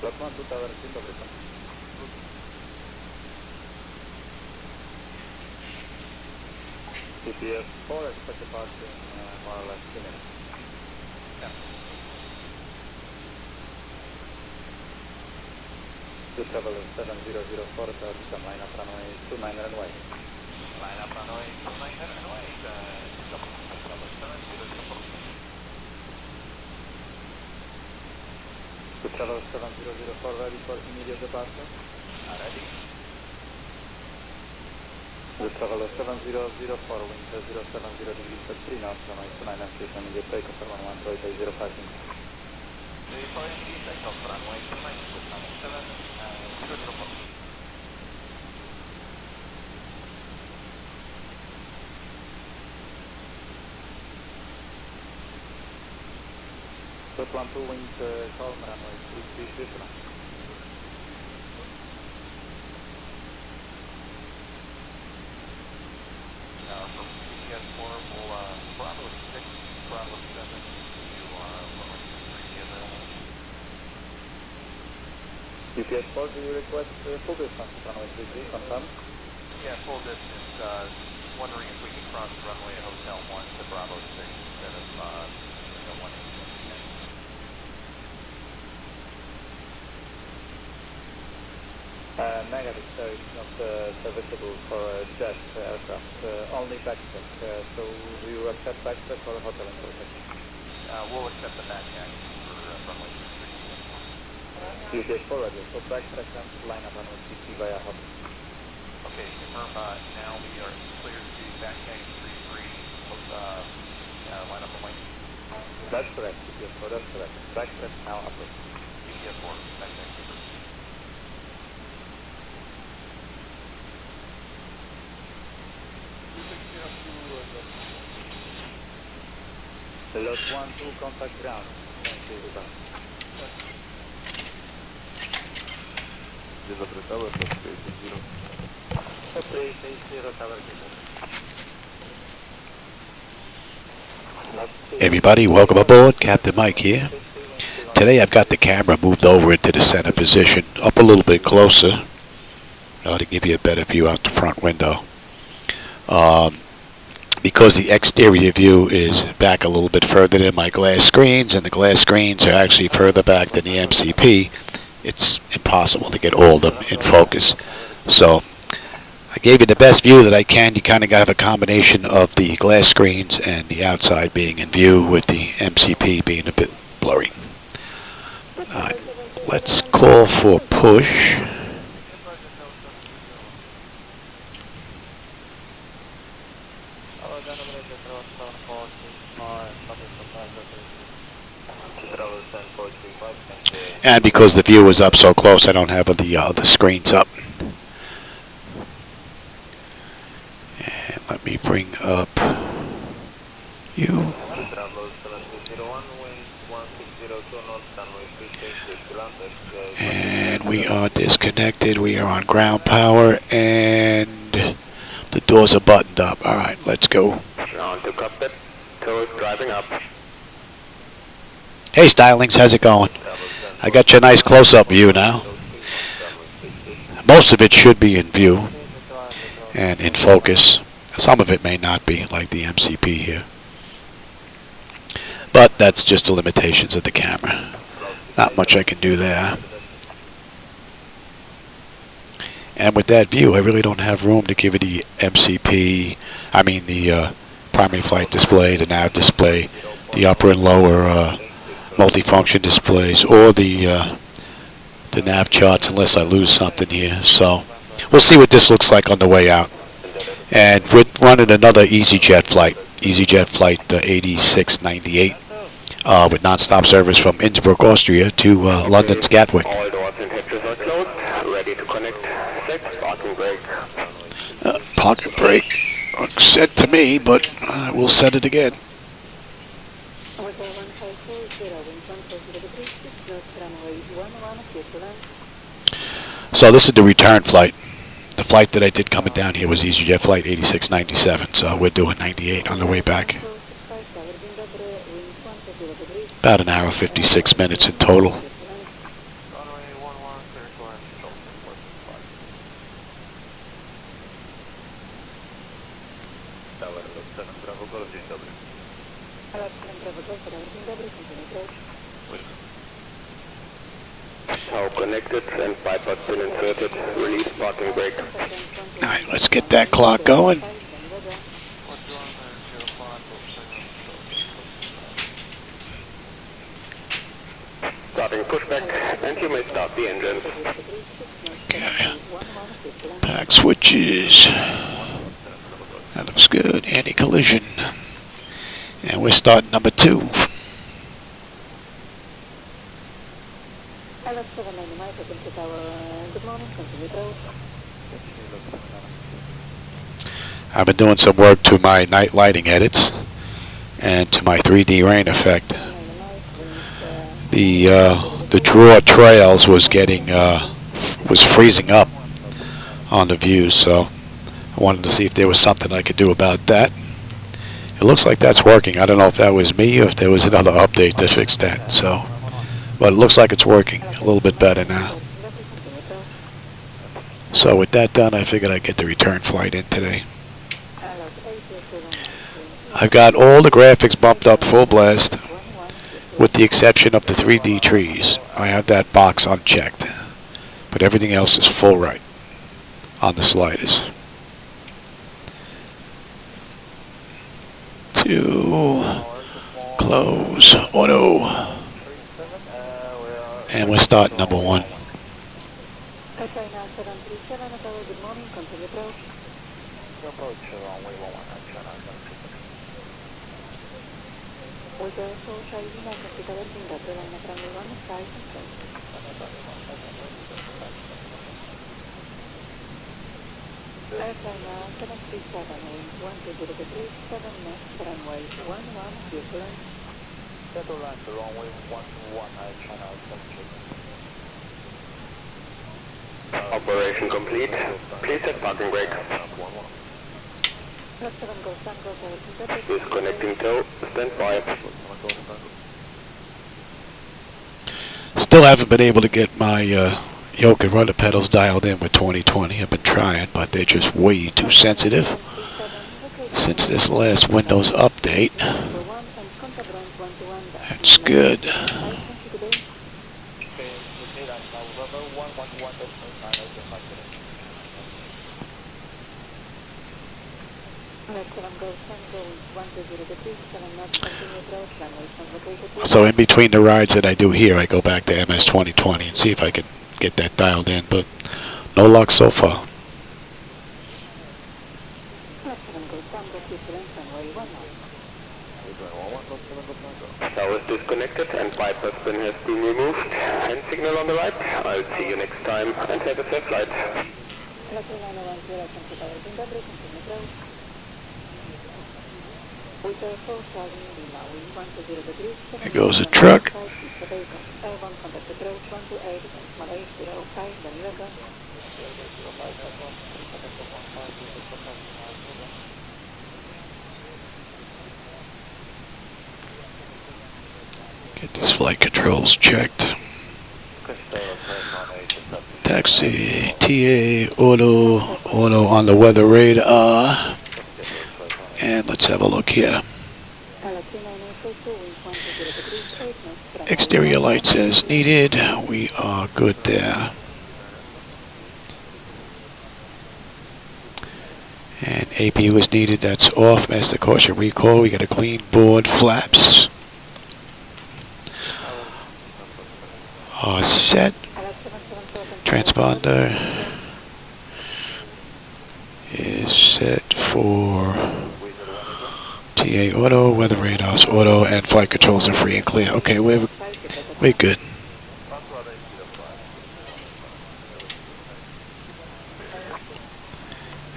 Batman 2 Tower, dzień dobry pan. GPS 4, expect departure in more or less 2 minutes. Yeah. To travel 7004, come line up runway 29 runway. Line up runway 29 runway, travel 7004. To travel 7004, ready for immediate departure. Ready. To travel 7004, wind 070 degrees at 3 knots, runway 29 and station, immediate takeoff for 11.005. For immediate takeoff, runway 29, 7004. Short 1 2 wind calm, runway 33 station. From GPS 4, we'll Bravo 6, Bravo 7 to runway 33 available. GPS 4, do you request full distance runway 33, confirm? Yeah, full distance. Wondering if we could cross the runway at Hotel 1 to Bravo 6 instead of the 1 Negative, so it's not serviceable for jet aircraft, only backtrack. So do you accept backtrack or hotel information? We'll accept the backpack for runway 33. GPS 4 radio, so backtrack and line up runway 33 via hotel. Okay, confirm now we are cleared to backpack 33, line up runway. That's correct, GPS 4, that's correct. Backtrack now upward. GPS 4, backpack 33. Lot 1 2 contact ground. Thank you, goodbye. Dzień dobry, Tower, to 380 Tower, Everybody, welcome aboard. Captain Mike here. Today I've got the camera moved over into the center position, up a little bit closer. To give you a better view out the front window. Because the exterior view is back a little bit further than my glass screens, and the glass screens are actually further back than the MCP, it's impossible to get all of them in focus. So I gave you the best view that I can. You kind of got to have a combination of the glass screens and the outside being in view, with the MCP being a bit blurry. Alright, let's call for push. And because the view is up so close, I don't have the screens up. And let me bring up you. And we are disconnected. We are on ground power, and the doors are buttoned up. All right, let's go. On to cockpit, toes driving up. Hey, Stylings, how's it going? I got you a nice close-up view now. Most of it should be in view and in focus. Some of it may not be, like the MCP here. But that's just the limitations of the camera. Not much I can do there. And with that view, I really don't have room to give it the MCP, the primary flight display, the nav display, the upper and lower multifunction displays, or the nav charts, unless I lose something here. So we'll see what this looks like on the way out. And we're running another EasyJet flight, EasyJet flight 8698, with nonstop service from Innsbruck, Austria to London's Gatwick. All doors and hatches are closed, ready to connect. Set parking brake. Parking brake set to me, but we'll set it again. So this is the return flight. The flight that I did coming down here was EasyJet flight 8697, so we're doing 98 on the way back. About an hour, 56 minutes in total. Runway Tower connected and pipe has been inserted. Release parking brake. All right, let's get that clock going. Starting pushback, and you may start the engines. Okay. Pack switches. That looks good. Anti-collision. And we're starting number 2. I've been doing some work to my night lighting edits and to my 3D rain effect. The draw trails was was freezing up on the views, so I wanted to see if there was something I could do about that. It looks like that's working. I don't know if that was me or if there was another update that fixed that. So, but it looks like it's working a little bit better now. So with that done, I figured I'd get the return flight in today. I've got all the graphics bumped up full blast, with the exception of the 3D trees. I have that box unchecked, but everything else is full right on the sliders. 2, close, auto, and we're starting number 1. Operation complete. Please set parking brake. Disconnecting tow. Stand by. Still haven't been able to get my yoke and rudder pedals dialed in with 2020. I've been trying, but they're just way too sensitive since this last Windows update. That's good. So in between the rides that I do here, I go back to MS 2020 and see if I can get that dialed in, but no luck so far. Tower is disconnected and pipe has been removed. Hand signal on the right. I'll see you next time and have a safe flight. There goes a truck. Get these flight controls checked. Taxi, TA, auto on the weather radar. And let's have a look here. Exterior lights as needed. We are good there. And APU is needed. That's off. Master caution recall. We got a clean board. Flaps. Set. Transponder is set for TA auto, weather radars auto, and flight controls are free and clear. Okay, we're good.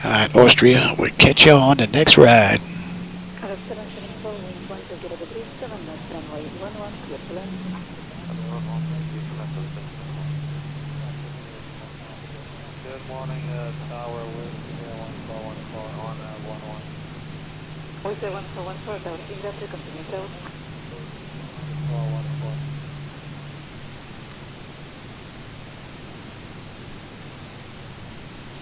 Alright, Austria, we'll catch you on the next ride. Good morning, Tower with 1414 on 11. We say 1414, Tower, Innsbruck, continue close. 1414.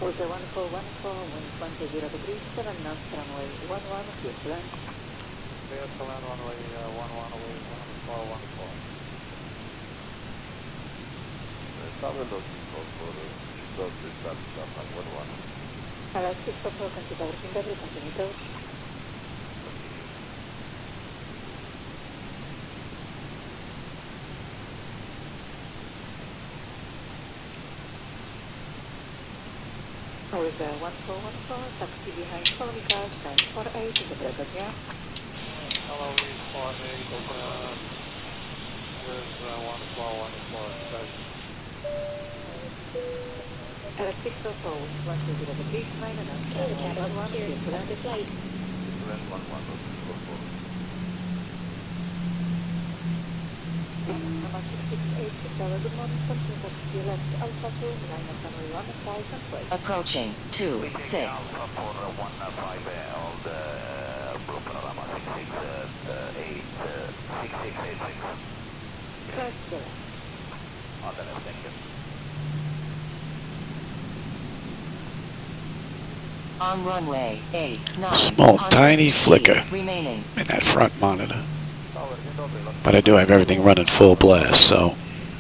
We say 1414, wind 20 degrees, 7 knots, runway 11, clear to land. Clear to land runway 11 away 1414. Estaba looking for stop this stuff at 11. Alright, 644, consider Innsbruck, continue to. With 1414, taxi behind following cars, time 48 in the bracket, yeah? LOWI 48, with 1414. Alright, 644, 120 degrees, 9 and up, 11, clear to land the flight. Land 11 looking for 4. Number 668, Tower, good morning, something taxi left, Alpha 2, line of runway 15 and wait. Approaching 26. Alpha for 15 on the Blue Panorama 6686. First to the left. On the left, thank you. On runway 89. Small, tiny flicker remaining. in that front monitor. But I do have everything running full blast, so.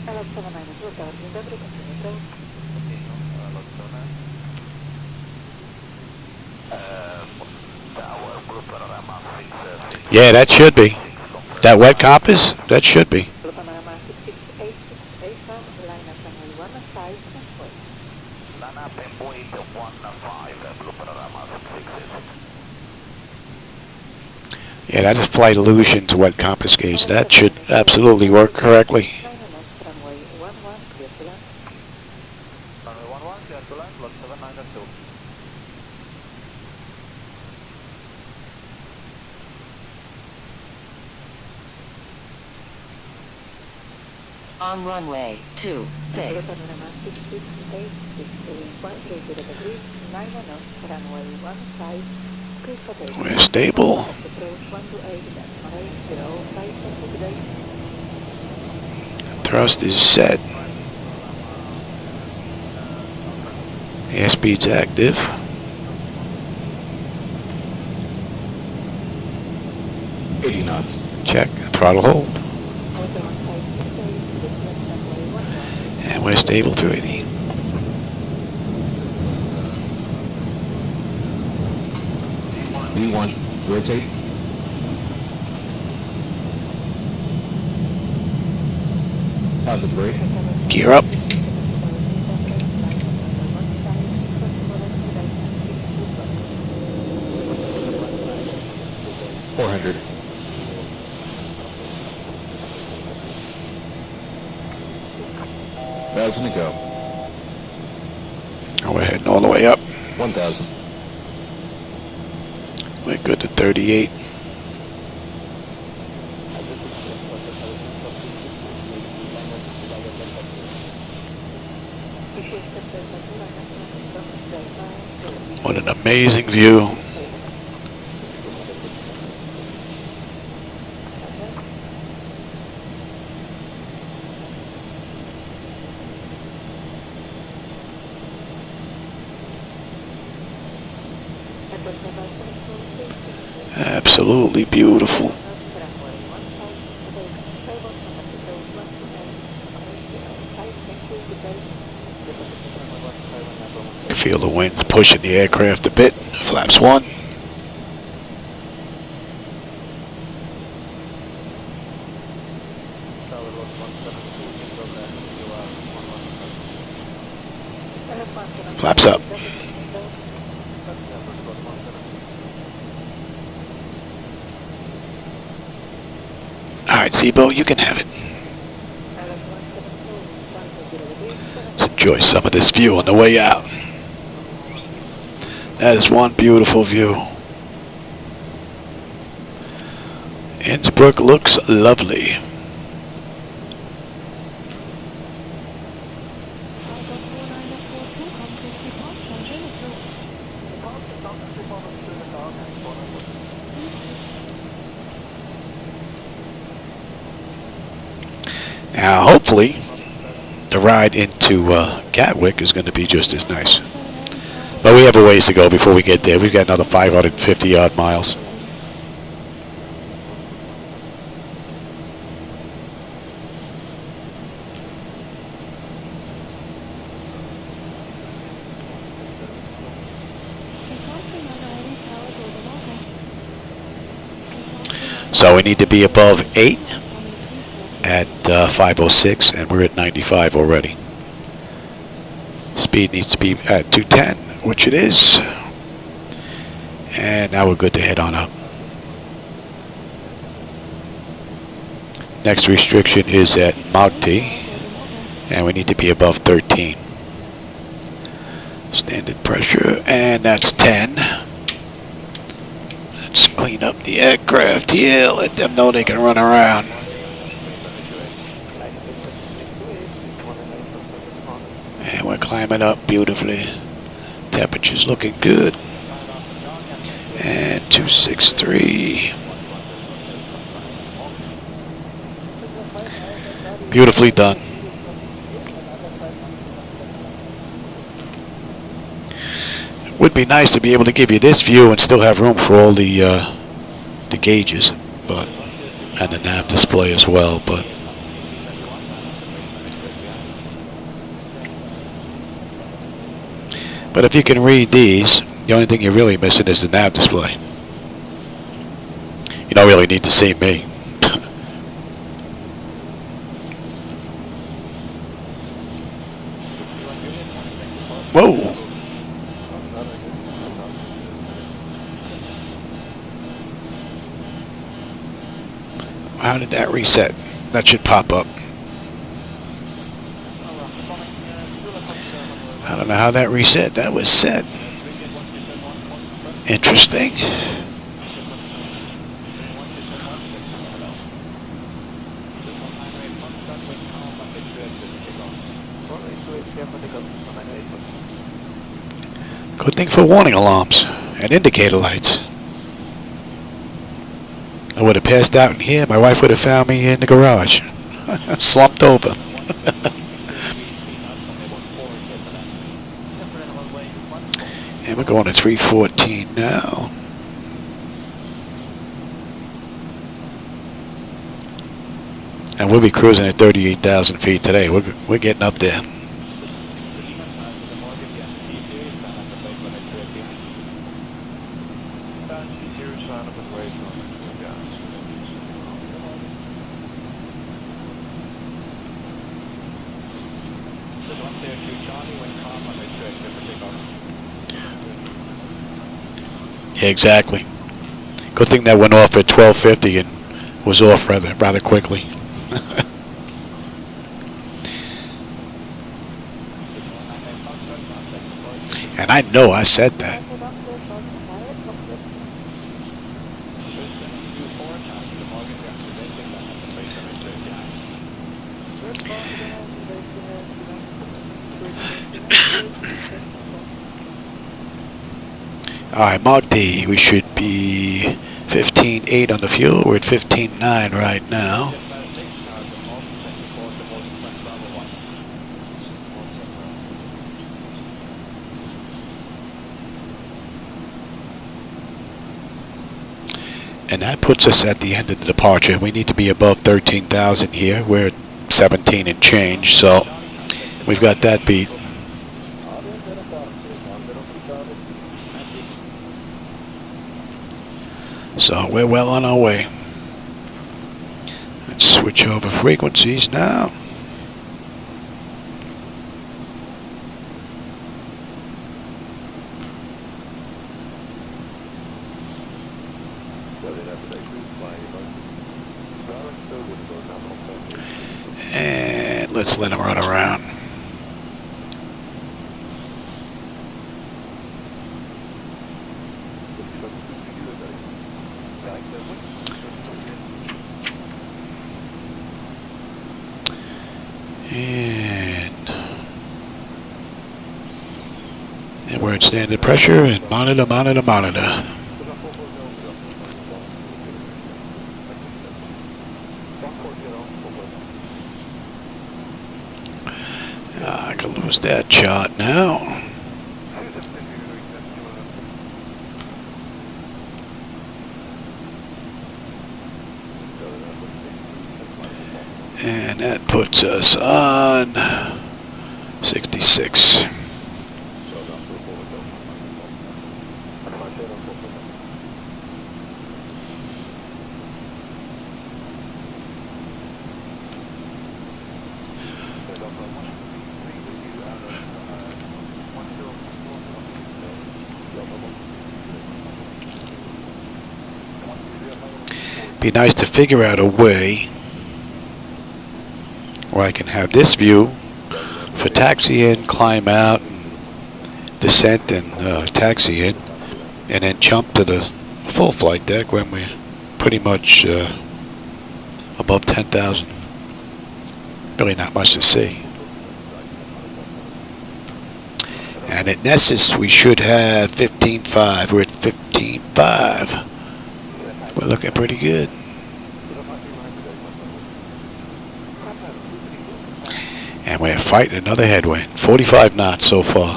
Alright, 792, Tower, Innsbruck, continue to. Tower Blue Panorama 66. Yeah, that should be. That wet compass? That should be. Blue Panorama 668, line of runway 15 and wait. Lana Pemboy 15 Blue Panorama 666. Yeah, that's a flight illusion to wet compass gauge. That should absolutely work correctly. 9 and up, runway 11, clear to land. Runway 11, clear to land, lot 792. On runway 26. Blue Panorama 668, 130 degrees, 9 and up, runway 15, clear for takeoff. We're stable. Approach 128, runway 05, good day. Thrust is set. Airspeed's active. knots. Check. Throttle hold. And we're stable to 80. V1, rotate. Positive brake. Gear up. $400. $1,000 to go. Oh, we're heading all the way up. 1,000. We're good to 38. What an amazing view. Absolutely beautiful. You feel the winds pushing the aircraft a bit. Flaps 1. Flaps up. Alright, Zibo, you can have it. Let's enjoy some of this view on the way out. That is one beautiful view. Innsbruck looks lovely. Now, hopefully, the ride into Gatwick is going to be just as nice. But we have a ways to go before we get there. We've got another 550 odd miles. So we need to be above 8 at 506, and we're at 95 already. Speed needs to be at 210, which it is. And now we're good to head on up. Next restriction is at MOGT, and we need to be above 13. Standard pressure, and that's 10. Let's clean up the aircraft here, let them know they can run around. And we're climbing up beautifully. Temperature's looking good. And 263. Beautifully done. It would be nice to be able to give you this view and still have room for all the gauges, and the nav display as well. But if you can read these, the only thing you're really missing is the nav display. You don't really need to see me. Whoa! How did that reset? That should pop up. I don't know how that reset. That was set. Interesting. Good thing for warning alarms and indicator lights. I would have passed out in here. My wife would have found me in the garage, slumped over. And we're going to 314 now. And we'll be cruising at 38,000 feet today. We're getting up there. Yeah, exactly. Good thing that went off at 12:50 and was off rather quickly. And I know I said that. Alright, MOGT, we should be 15.8 on the fuel. We're at 15.9 right now. And that puts us at the end of the departure. We need to be above 13,000 here. We're at 17 and change, so we've got that beat. So we're well on our way. Let's switch over frequencies now. And let's let him run around. And we're at standard pressure and monitor. I can lose that chart now. And that puts us on 66. Be nice to figure out a way where I can have this view for taxi in, climb out, and descent and taxi in, and then jump to the full flight deck when we're pretty much above 10,000. Really not much to see. And at Nessus we should have 15.5. We're at 15.5. We're looking pretty good. And we're fighting another headwind. 45 knots so far.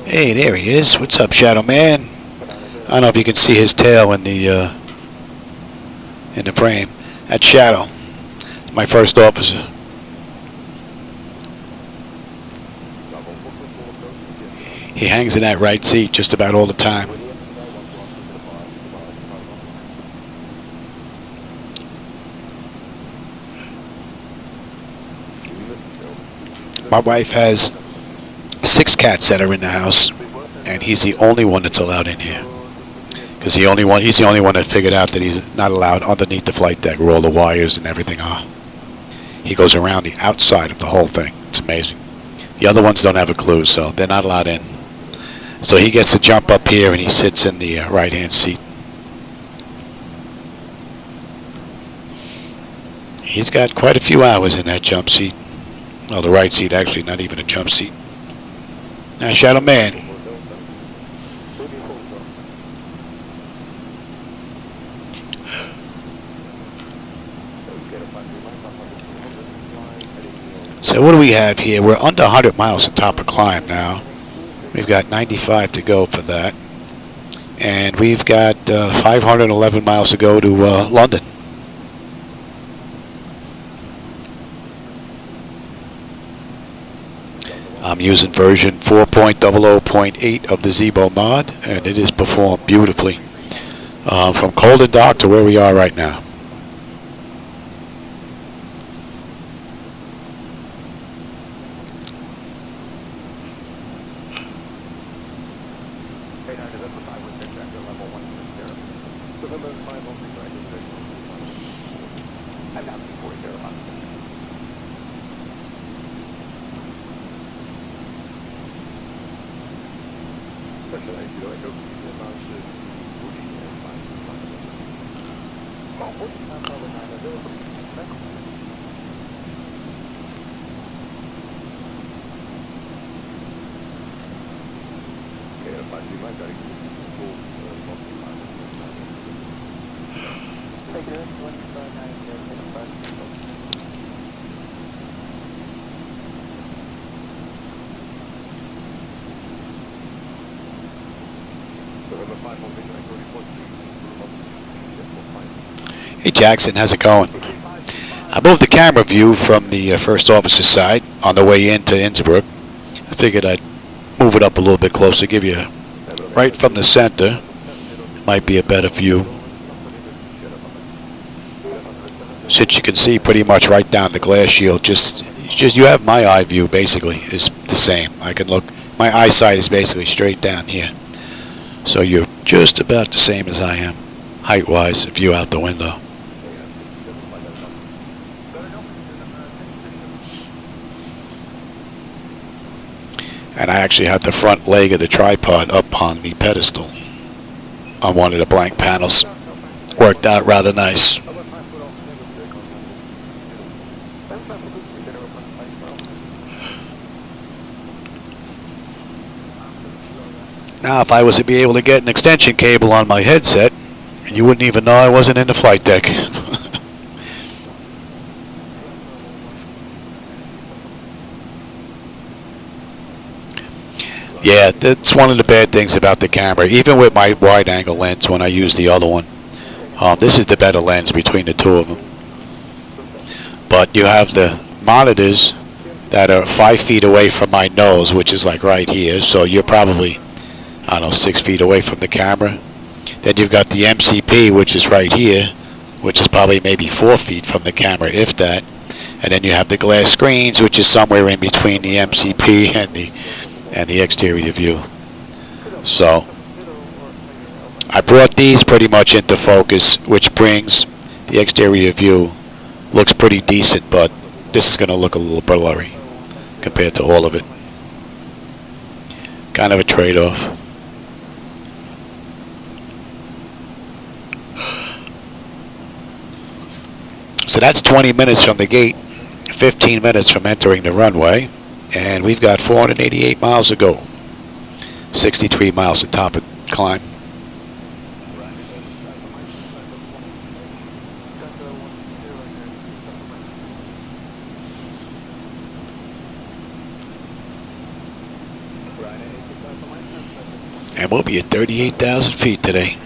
Hey, there he is. What's up, Shadow Man? I don't know if you can see his tail in the frame. That's Shadow, my first officer. He hangs in that right seat just about all the time. My wife has 6 cats that are in the house, and he's the only one that's allowed in here. Because he's the only one that figured out that he's not allowed underneath the flight deck where all the wires and everything are. He goes around the outside of the whole thing. It's amazing. The other ones don't have a clue, so they're not allowed in. So he gets to jump up here and he sits in the right-hand seat. He's got quite a few hours in that jump seat. Well, the right seat, actually, not even a jump seat. Now, Shadow Man. So what do we have here? We're under 100 miles at top of climb now. We've got 95 to go for that. And we've got 511 miles to go to London. I'm using version 4.00.8 of the Zibo Mod, and it is performed beautifully from cold and dark to where we are right now. Hey Jackson, how's it going? I moved the camera view from the first officer's side on the way into Innsbruck. I figured I'd move it up a little bit closer, give you right from the center. Might be a better view. Since you can see pretty much right down the glass shield, just you have my eye view basically is the same. I can look, my eyesight is basically straight down here. So you're just about the same as I am, height-wise, view out the window. And I actually had the front leg of the tripod up on the pedestal on one of the blank panels. Worked out rather nice. Now if I was to be able to get an extension cable on my headset, you wouldn't even know I wasn't in the flight deck. Yeah, that's one of the bad things about the camera. Even with my wide angle lens when I use the other one, this is the better lens between the two of them. But you have the monitors that are 5 feet away from my nose, which is like right here, so you're probably, I don't know, 6 feet away from the camera. Then you've got the MCP, which is right here, which is probably maybe 4 feet from the camera, if that. And then you have the glass screens, which is somewhere in between the MCP and the exterior view. So I brought these pretty much into focus, which brings the exterior view. Looks pretty decent, but this is going to look a little blurry compared to all of it. Kind of a trade-off. So that's 20 minutes from the gate, 15 minutes from entering the runway, and we've got 488 miles to go. 63 miles to top of climb. And we'll be at 38,000 feet today.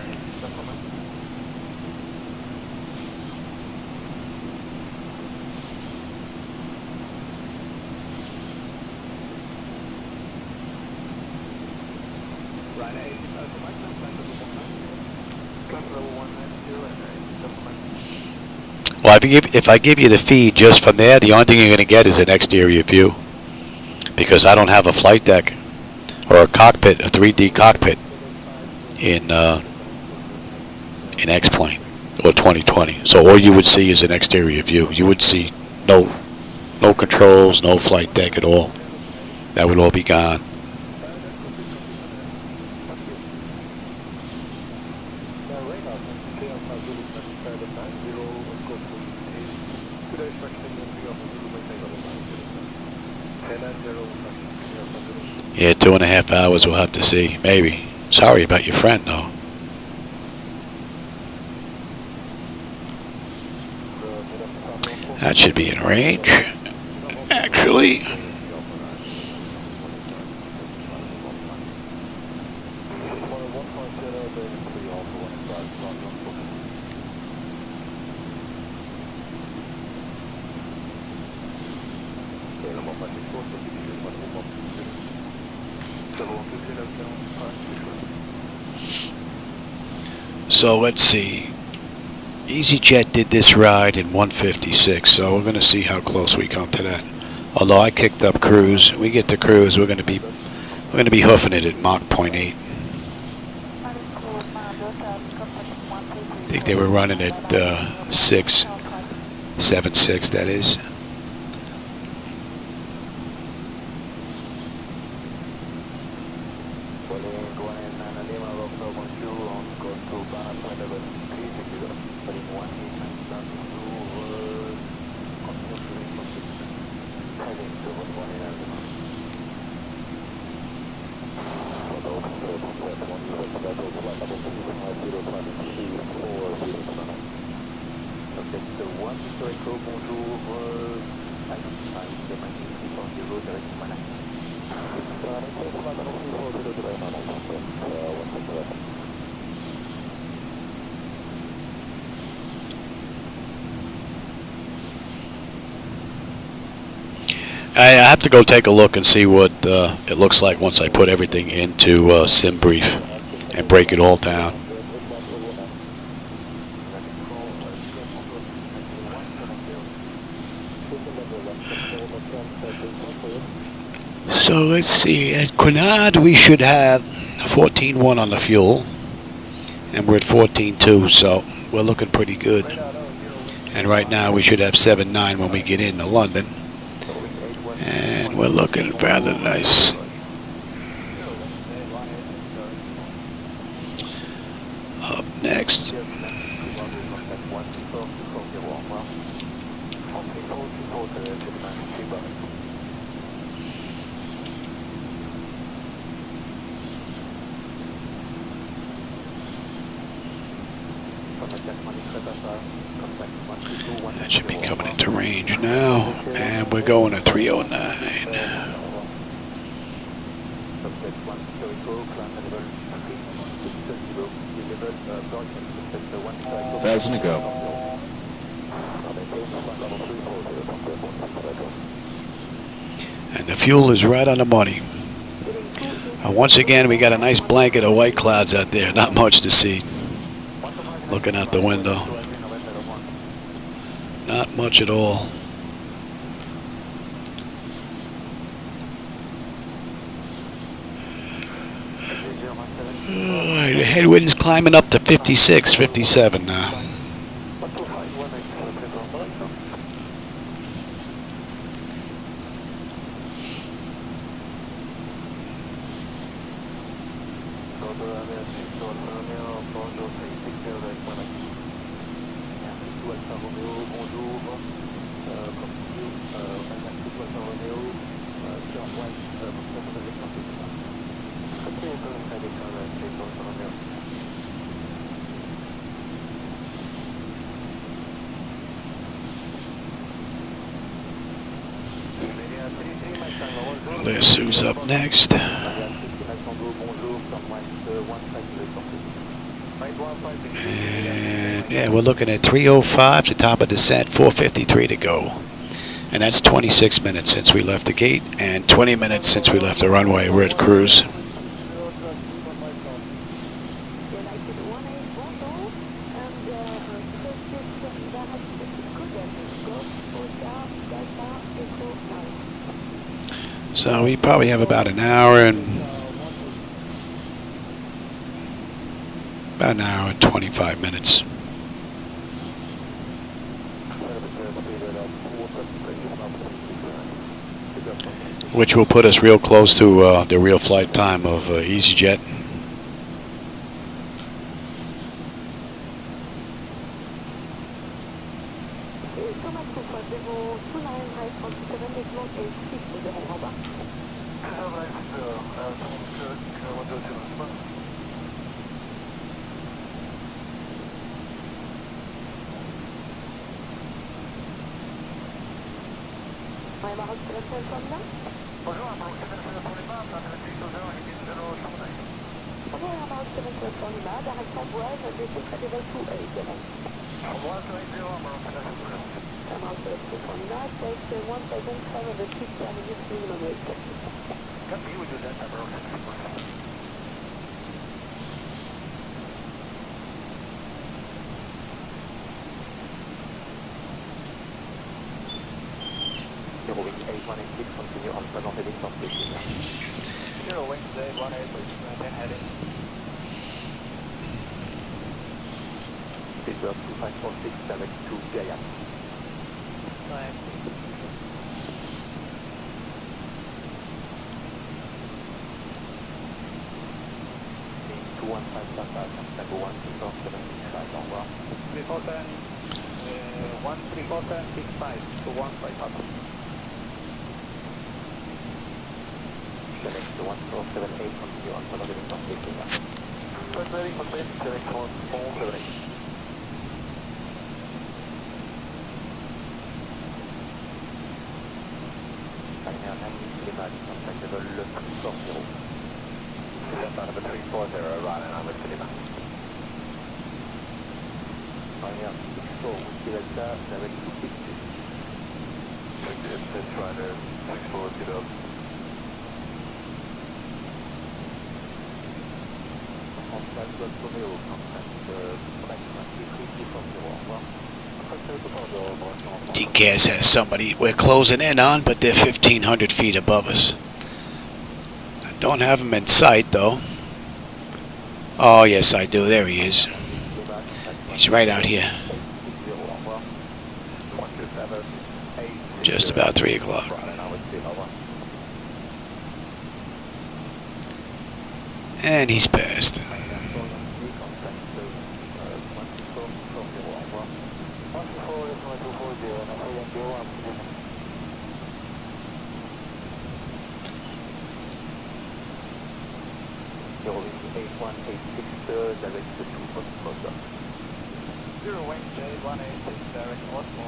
Well, if I give you the feed just from there, the only thing you're going to get is an exterior view, because I don't have a flight deck or a cockpit, a 3D cockpit in X-Plane or 2020. So all you would see is an exterior view. You would see no controls, no flight deck at all. That would all be gone. Yeah, 2.5 hours we'll have to see, maybe. Sorry about your friend, though. That should be in range, actually. So let's see. EasyJet did this ride in 156, so we're going to see how close we come to that. Although I kicked up cruise, we get to cruise, we're going to be hoofing it at Mach 0.8. I think they were running at 6.76, that is. I have to go take a look and see what it looks like once I put everything into SimBrief and break it all down. So let's see, at Quinard we should have 14.1 on the fuel, and we're at 14.2, so we're looking pretty good. And right now we should have 7.9 when we get into London. And we're looking rather nice. Up next. That should be coming into range now, and we're going to 309. 1,000 to go. And the fuel is right on the money. Once again, we got a nice blanket of white clouds out there. Not much to see. Looking out the window. Not much at all. Alright, the headwind's climbing up to 56, 57 now. Who's up next? And yeah, we're looking at 3:05 to top of descent, 4:53 to go. And that's 26 minutes since we left the gate and 20 minutes since we left the runway. We're at cruise. So we probably have about an hour and 25 minutes. Which will put us real close to the real flight time of EasyJet. Continue on the heading from Beijing. 0 wing, 18, maintain heading. Pittsburgh 2546, direct to Guyana. 215 Tango 1, 275, au revoir. 13465 to 15 Papa. Select the 1478, continue on the heading from Beijing. First heading from Beijing, select 1478. Contact level 340. Left number 340, run and I'm with Lima. Pioneer 64, Whiskey Delta, direct to 60. Test rider 640 up. Contact Golf Romeo, contact Flight 23 au revoir. DCAS has somebody we're closing in on, but they're 1,500 feet above us. I don't have him in sight, though. Oh, yes, I do. There he is. He's right out here. Just about 3 o'clock. And he's passed. Direct to 2 Foxtrot. 0 wing, 186, direct Osmo.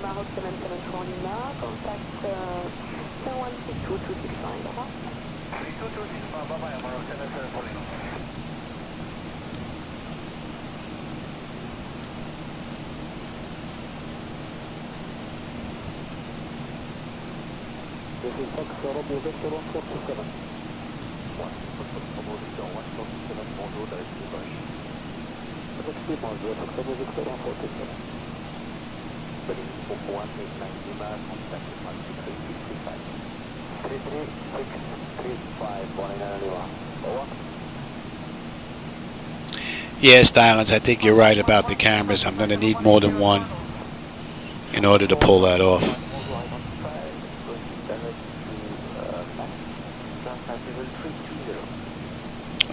Maroc 774 Lima, contact 7162 265, over. 3265, bye-bye, Maroc 774 Lima. This is Fox, Romeo Victor 147. Yeah, Stylens, I think you're right about the cameras. I'm going to need more than one in order to pull that off.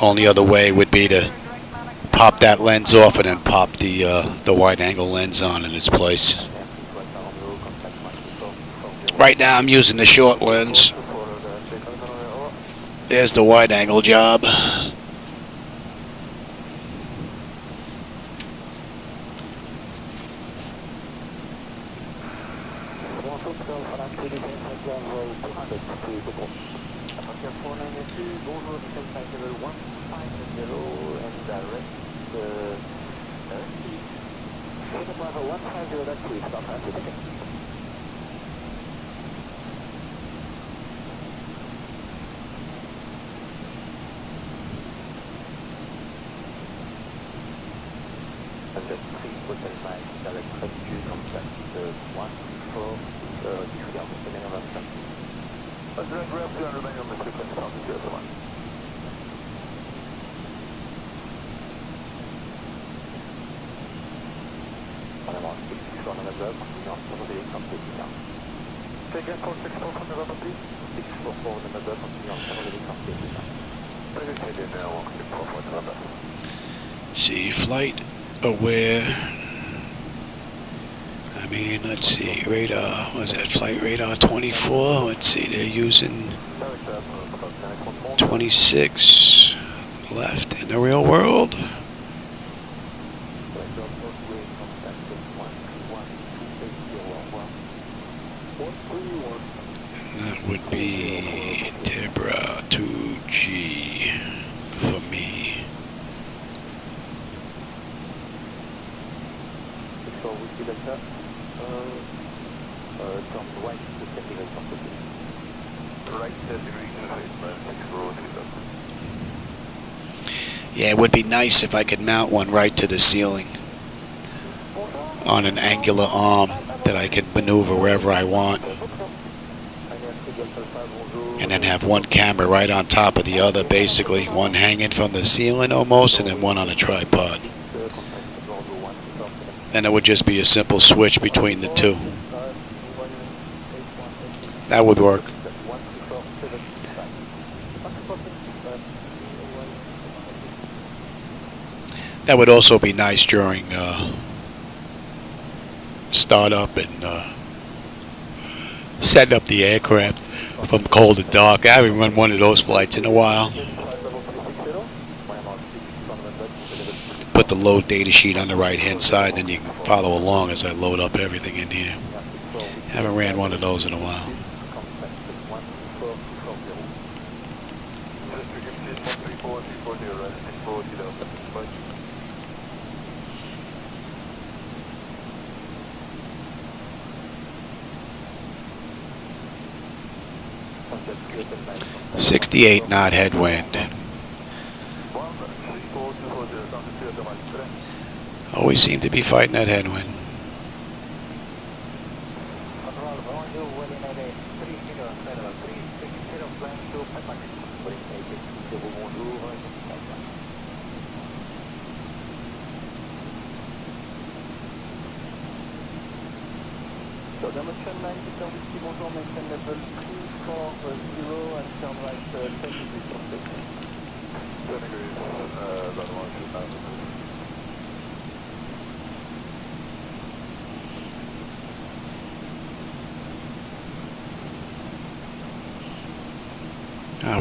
Only other way would be to pop that lens off and then pop the wide angle lens on in its place. Right now I'm using the short lens. There's the wide angle job. Let's see, flight aware. I mean, let's see, radar, what is that, flight radar 24? Let's see, they're using 26 left in the real world. And that would be Debra 2G for me. Yeah, it would be nice if I could mount one right to the ceiling on an angular arm that I can maneuver wherever I want. And then have one camera right on top of the other, basically. One hanging from the ceiling almost, and then one on a tripod. And it would just be a simple switch between the two. That would work. That would also be nice during startup and setting up the aircraft from cold to dark. I haven't run one of those flights in a while. Put the load data sheet on the right hand side, and then you can follow along as I load up everything in here. Haven't ran one of those in a while. .68 knot headwind. Always seem to be fighting that headwind.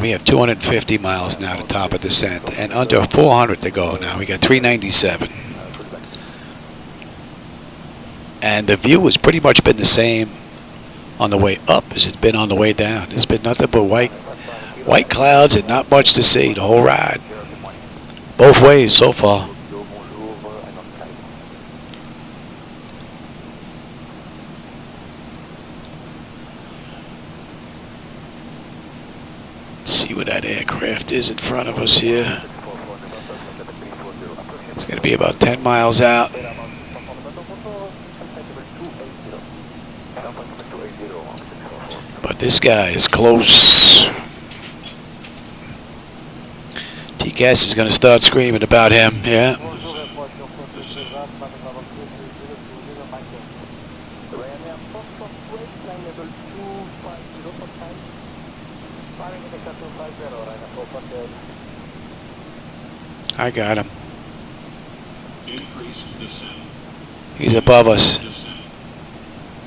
We have 250 miles now to top of descent, and under 400 to go now. We got 397. And the view has pretty much been the same on the way up as it's been on the way down. It's been nothing but white clouds and not much to see the whole ride. Both ways so far. See where that aircraft is in front of us here. It's going to be about 10 miles out. But this guy is close. TCAS is going to start screaming about him, yeah. I got him. He's above us.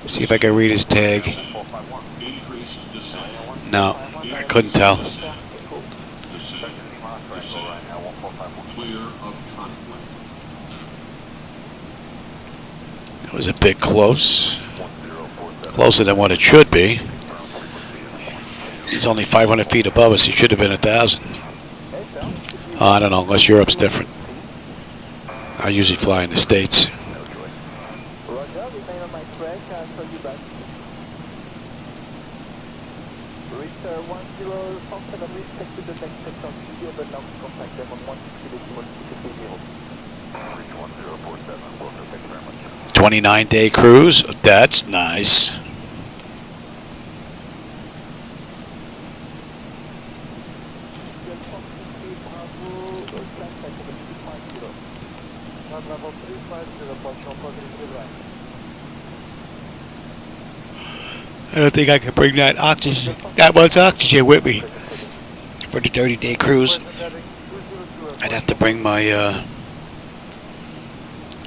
See if I can read his tag. No, I couldn't tell. It was a bit close. Closer than what it should be. He's only 500 feet above us. He should have been 1,000. Oh, I don't know, unless Europe's different. I usually fly in the States. to the next section, see the number contact them on 160.1047. 29-day cruise. That's nice. I don't think I can bring that oxygen, that much oxygen with me for the 30-day cruise. I'd have to bring my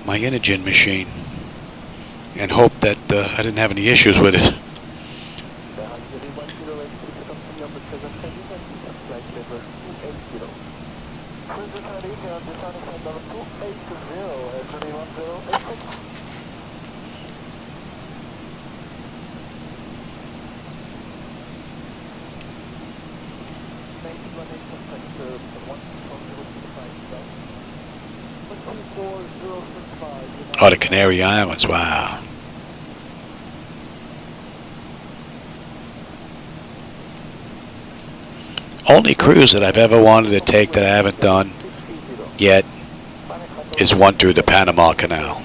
my Inogen machine and hope that I didn't have any issues with it. Oh, the Canary Islands, wow. Only cruise that I've ever wanted to take that I haven't done yet is one through the Panama Canal.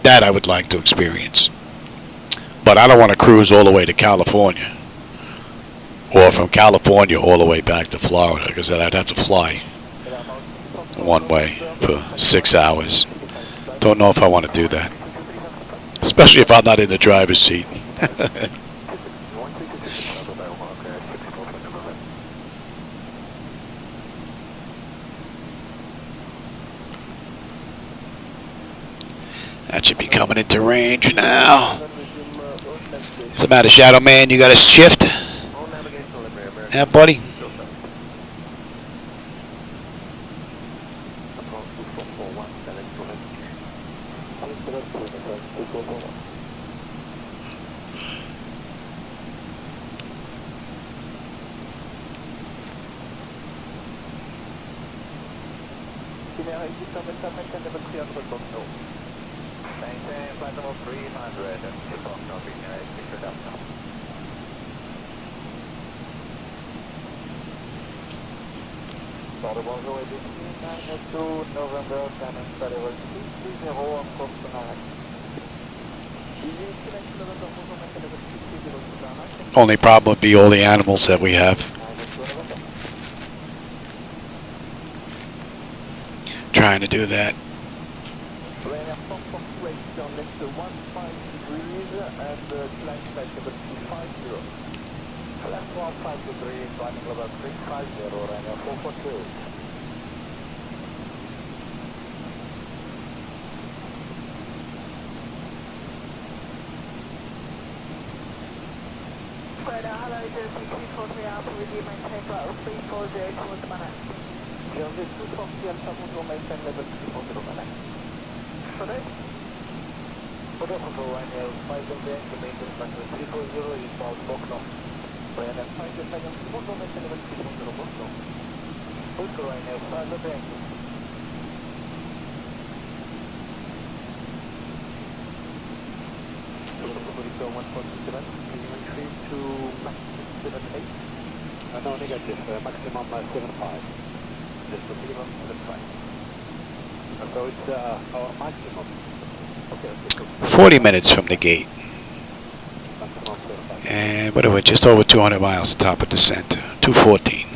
That I would like to experience. But I don't want to cruise all the way to California. Or from California all the way back to Florida, because then I'd have to fly one way for 6 hours. Don't know if I want to do that. Especially if I'm not in the driver's seat. That should be coming into range now. What's the matter, Shadow Man? You got a shift? Yeah, buddy. Only problem would be all the animals that we have. Trying to do that. No, negative, maximum 75. Just the minimum 75. So it's our maximum. Okay, okay, so 40 minutes from the gate. maximum 75. And what are we, just over 200 miles at top of descent. 214.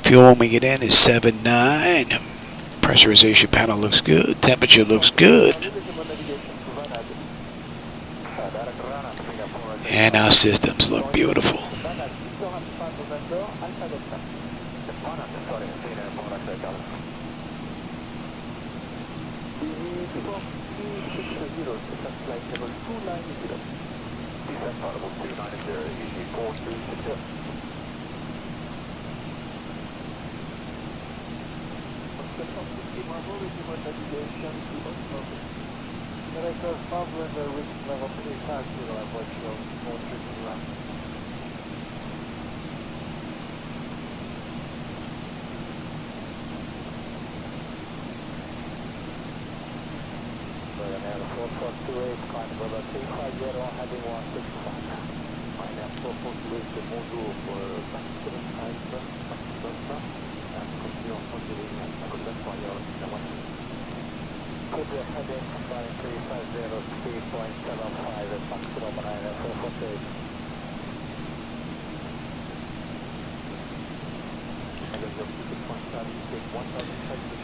Fuel when we get in is 79. Pressurization panel looks good. Temperature looks good. And our systems look beautiful.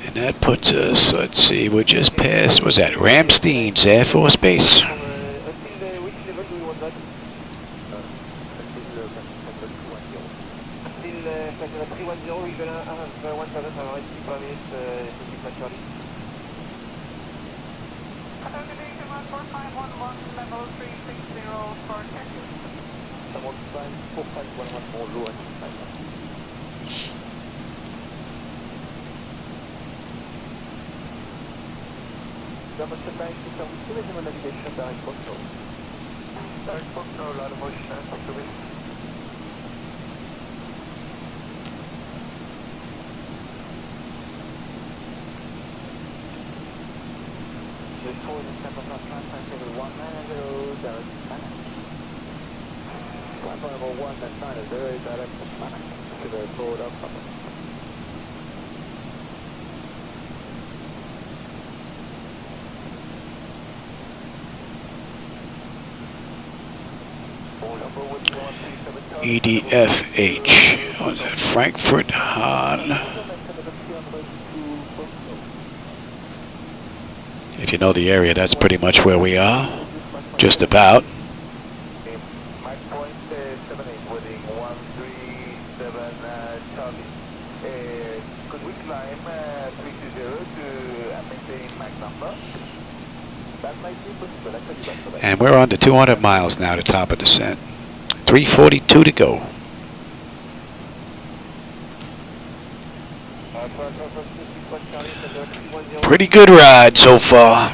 And that puts us, let's see, we're just past, what's that, Ramstein's Air Force Base. EDFH, was that Frankfurt Hahn? If you know the area, that's pretty much where we are, just about. And we're on to 200 miles now to top of descent. 342 to go. Pretty good ride so far.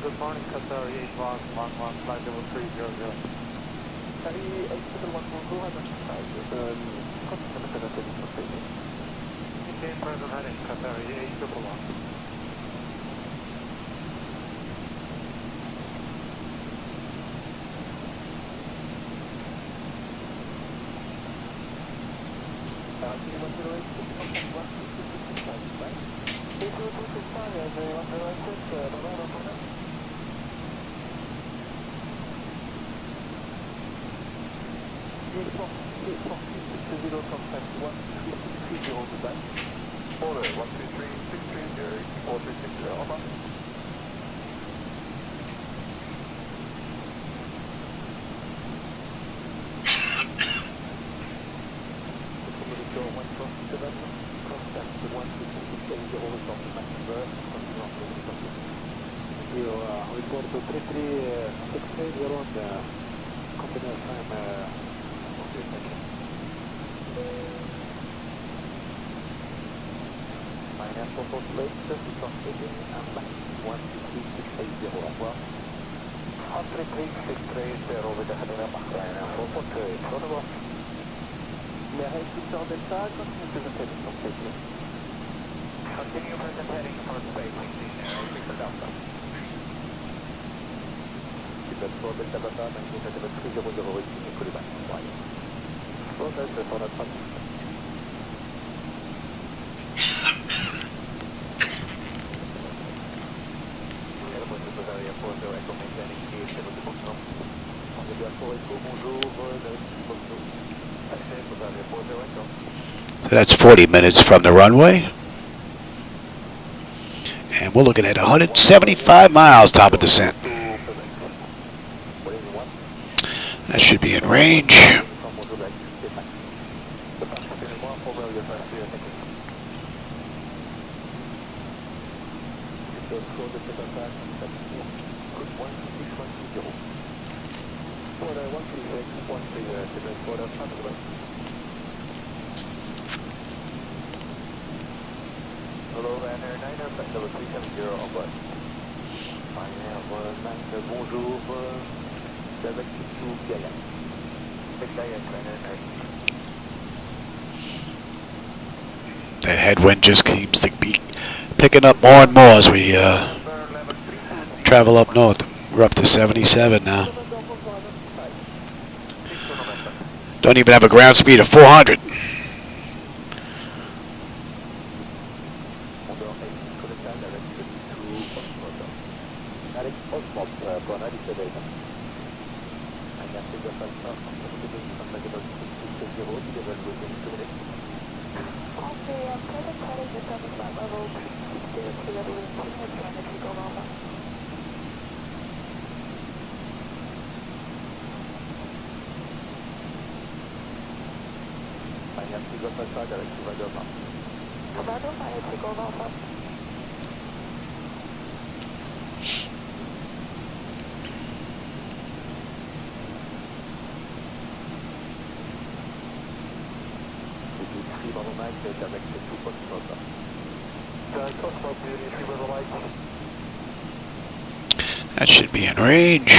Good morning, Qatar 8111, flight level 300. Maintain present heading, Qatar 8111. report to 33630 on the continental time. Okay, thank you. Minus 448, speaking, and back 13680, au revoir. 13630 with the Hadina Bahrain, 448, au revoir. May I speak to Delta, continue presentation from safety. Continue presenting from safety, speak for Delta. That's for Delta Delta, 92730 reaching equally back. So that's for that one. So that's 40 minutes from the runway. And we're looking at 175 miles top of descent. That should be in range. Hello, Ryanair 9er, flight number 370 en board. Ryanair 9, bonjour, direct to Guyane. Ryanair 9. That headwind just seems to be picking up more and more as we travel up north. We're up to 77 now. Don't even have a ground speed of 400. That should be in range.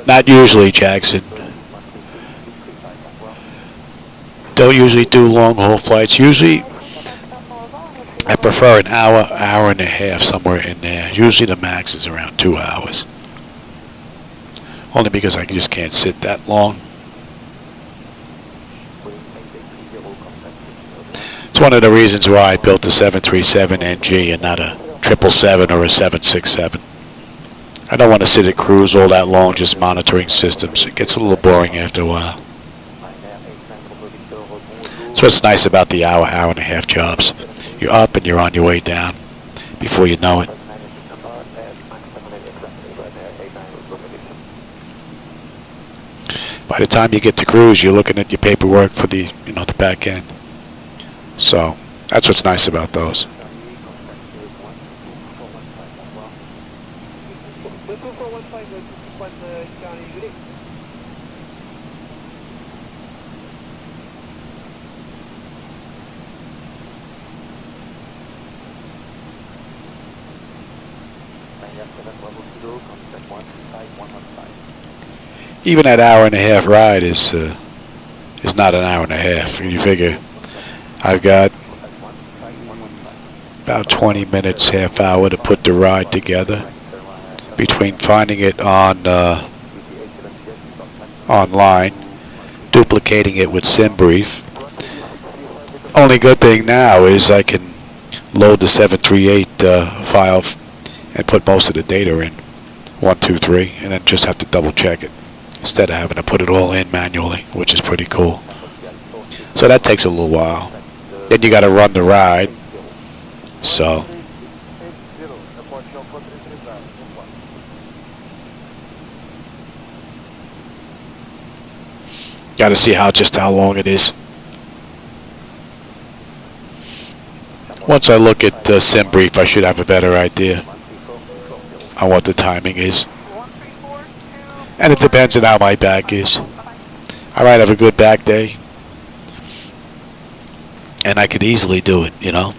Not usually, Jackson. Don't usually do long haul flights. Usually, I prefer an hour, hour and a half, somewhere in there. Usually the max is around 2 hours. Only because I just can't sit that long. It's one of the reasons why I built a 737NG and not a 777 or a 767. I don't want to sit at cruise all that long just monitoring systems. It gets a little boring after a while. That's what's nice about the hour, hour and a half jobs. You're up and you're on your way down before you know it. By the time you get to cruise, you're looking at your paperwork for the, the back end. So that's what's nice about those. Even that hour and a half ride is not an hour and a half. You figure I've got about 20 minutes, half hour to put the ride together between finding it on online, duplicating it with SimBrief. Only good thing now is I can load the 738 file and put most of the data in 1, 2, 3, and then just have to double check it instead of having to put it all in manually, which is pretty cool. So that takes a little while. Then you got to run the ride. So got to see just how long it is. Once I look at SimBrief, I should have a better idea on what the timing is. And it depends on how my back is. I might have a good back day, and I could easily do it, you know.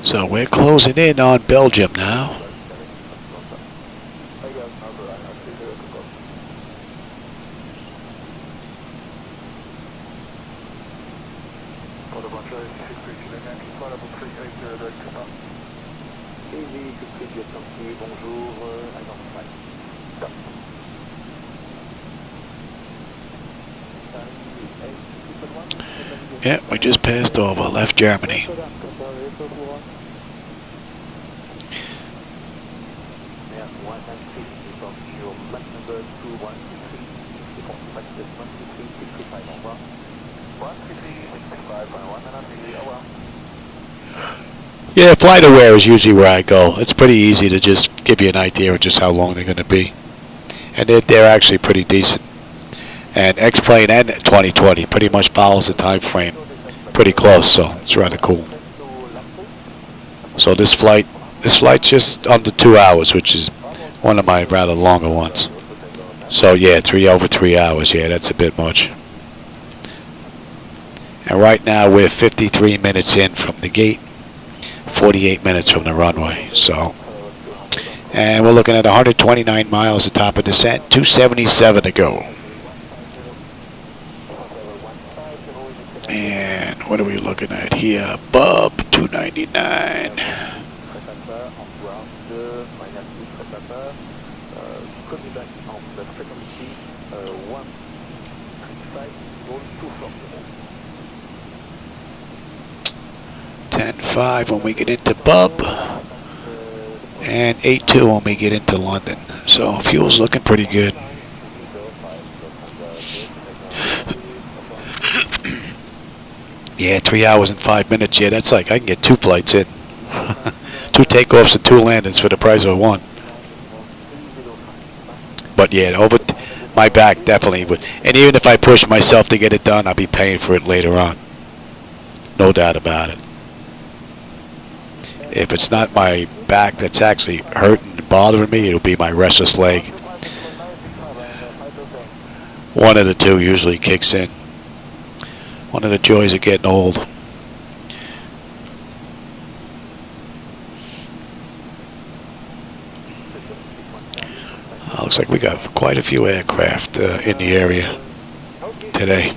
So we're closing in on Belgium now. Yeah, we just passed over, left Germany. Yeah, FlightAware is usually where I go. It's pretty easy to just give you an idea of just how long they're going to be. And they're actually pretty decent. And X-Plane and 2020 pretty much follows the time frame pretty close, so it's rather cool. So this flight's just under 2 hours, which is one of my rather longer ones. So yeah, over 3 hours. Yeah, that's a bit much. And right now we're 53 minutes in from the gate, 48 minutes from the runway. So, and we're looking at 129 miles at top of descent, 277 to go. And what are we looking at here? Bub 299. $10.5 when we get into Bub, and 8.2 when we get into London. So fuel's looking pretty good. Yeah, 3 hours and 5 minutes. Yeah, that's like I can get 2 flights in. 2 takeoffs and 2 landings for the price of 1. But yeah, over my back definitely would. And even if I push myself to get it done, I'll be paying for it later on. No doubt about it. If it's not my back that's actually hurting and bothering me, it'll be my restless leg. One of the two usually kicks in. One of the joys of getting old. Looks like we got quite a few aircraft in the area today.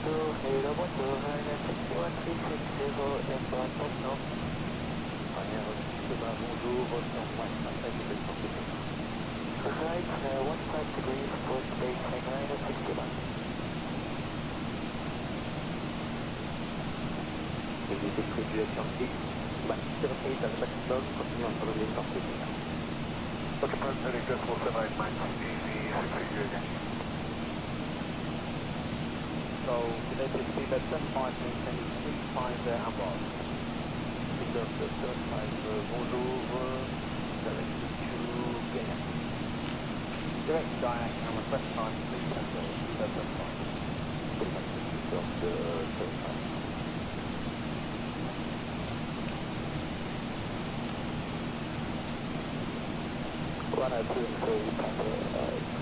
bonjour, hello, bonjour, taxi 13660, airport, no. Bonjour, right, 15 degrees, post base, airliner 61. Évitez de triangulation fixe, surface as maximum, continue en surveillance par sécurité. Occupant decimal 7 max, easy, 6 again. So, today to speed at 75 maintain 35 there and board. Speed up 75, bonjour, direct to Guyana. Direct to Guyana, and request time, please enter, speed up 75. Pretty much the speed of the 35. Run out 2 and 3,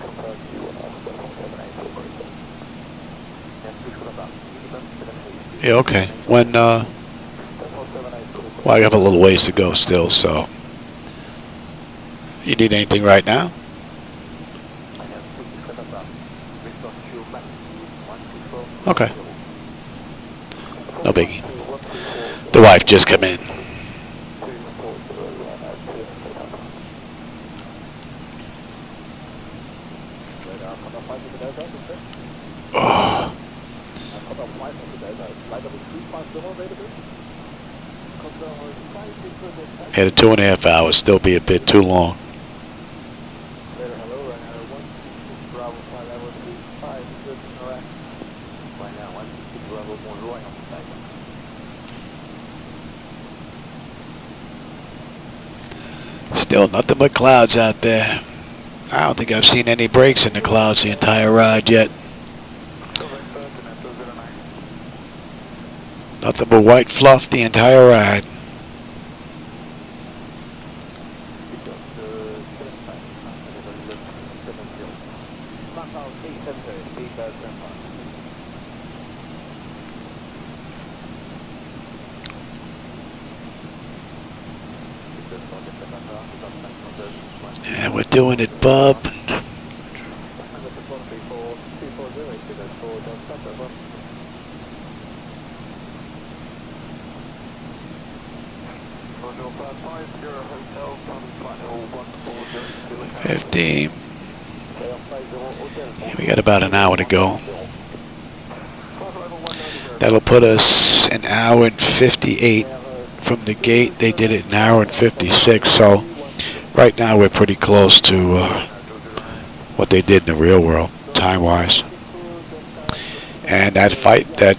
confirm you are 778 Yeah, okay. When, well, I have a little ways to go still, so. You need anything right now? Okay. No biggie. The wife just come in. Oh. Yeah, the 2.5 hours still be a bit too long. Still nothing but clouds out there. I don't think I've seen any breaks in the clouds the entire ride yet. Nothing but white fluff the entire ride. Yeah, we're doing it, bub. $15. Yeah, we got about an hour to go. That'll put us an hour and 58 from the gate. They did it an hour and 56, so right now we're pretty close to what they did in the real world, time-wise. And that fight, that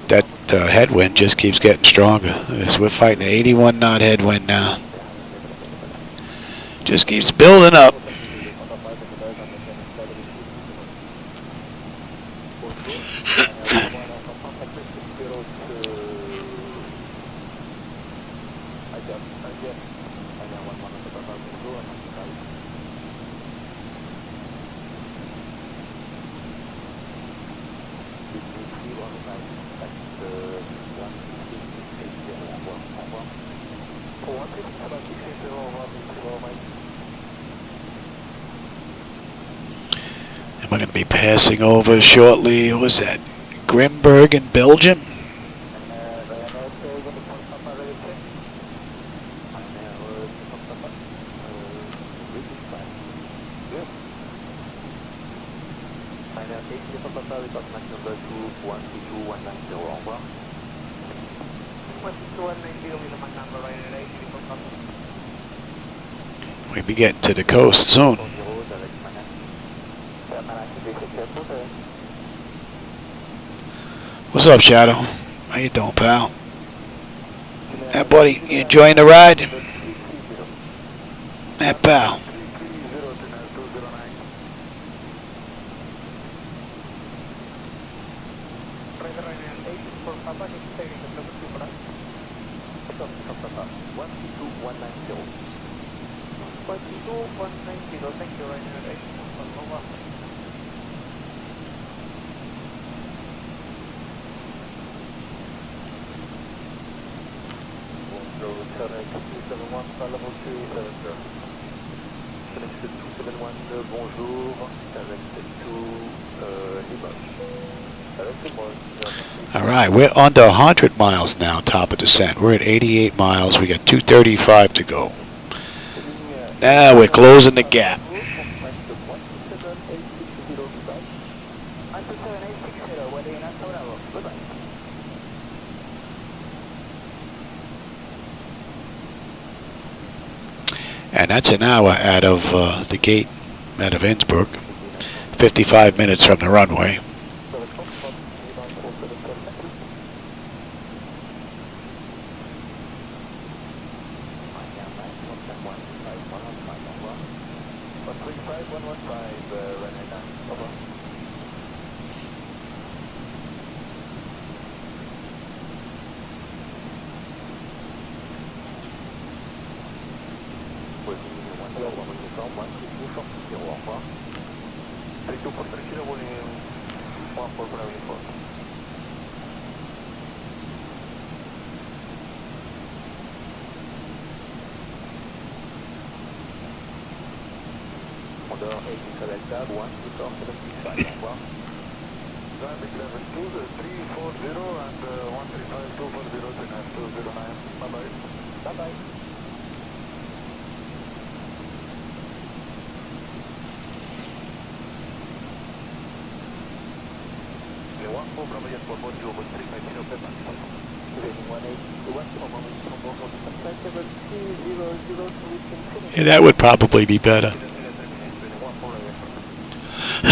headwind just keeps getting stronger. So we're fighting an 81 knot headwind now. Just keeps building up. And we're going to be passing over shortly. What was that? Grimberg in Belgium? We'll be getting to the coast soon. What's up, Shadow? How you doing, pal? Hey, buddy, you enjoying the ride? Hey, pal. Bonjour, direct to Limoges. Alright, we're under 100 miles now, top of descent. We're at 88 miles. We got 235 to go. Now we're closing the gap. And that's an hour out of the gate, out of Innsbruck. 55 minutes from the runway. Yeah, that would probably be better.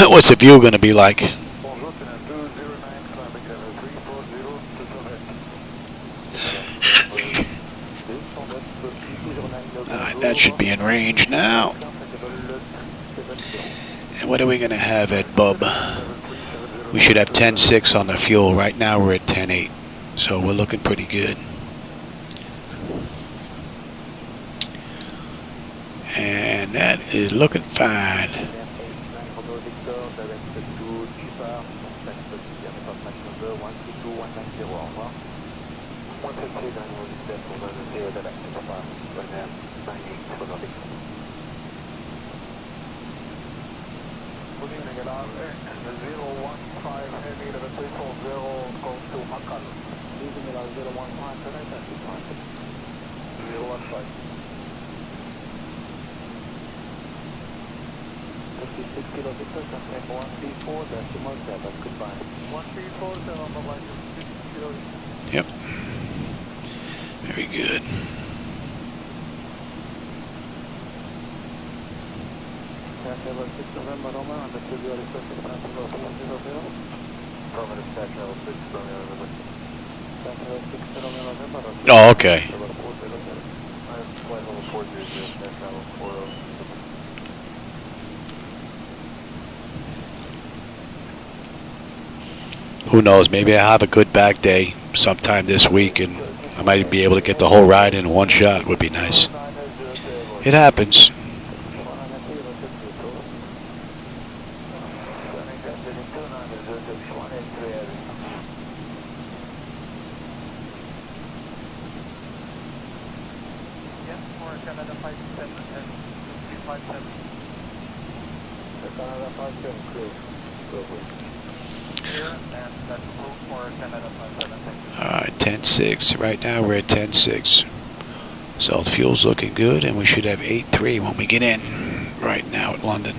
What's the view going to be like? Alright, that should be in range now. And what are we going to have at Bub? We should have 10.6 on the fuel. Right now we're at 10.8. So we're looking pretty good. And that is looking fine. Yep. Very good. Oh, okay. Who knows, maybe I'll have a good back day sometime this week and I might be able to get the whole ride in one shot. Would be nice. It happens. Alright, 10.6. Right now we're at 10.6. So the fuel's looking good and we should have 8.3 when we get in right now at London.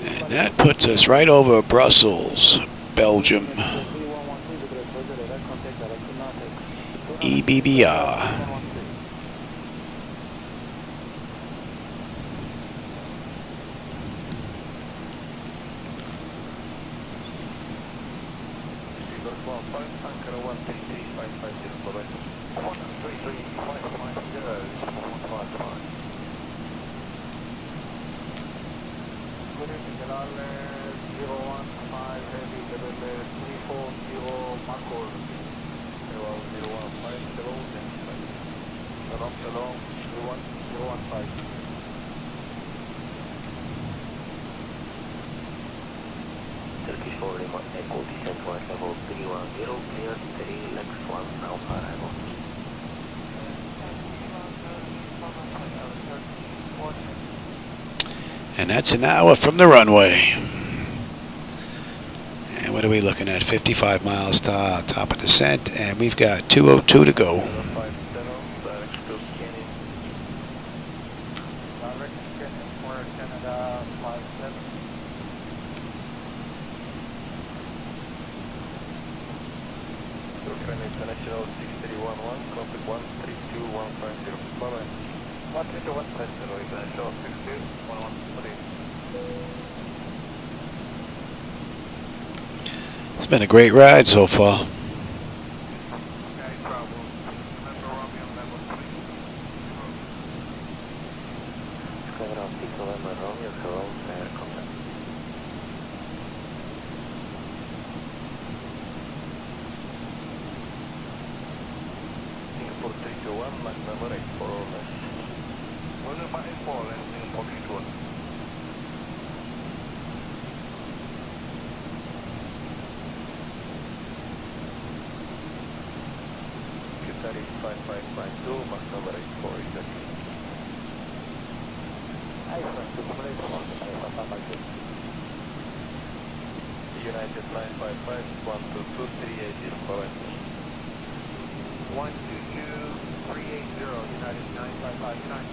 And that puts us right over Brussels, Belgium. EBBR. Turkish 4 Lima Echo descent flight level 310, clear, steady, legs 1, now arrival. And that's an hour from the runway. And what are we looking at? 55 miles to top of descent, and we've got 202 to go. International 6311, contact 132150. Bye-bye. 132150, International 6211. It's been a great ride so far. United 955, 122, 380, bye-bye. 122, 380, United 955, United.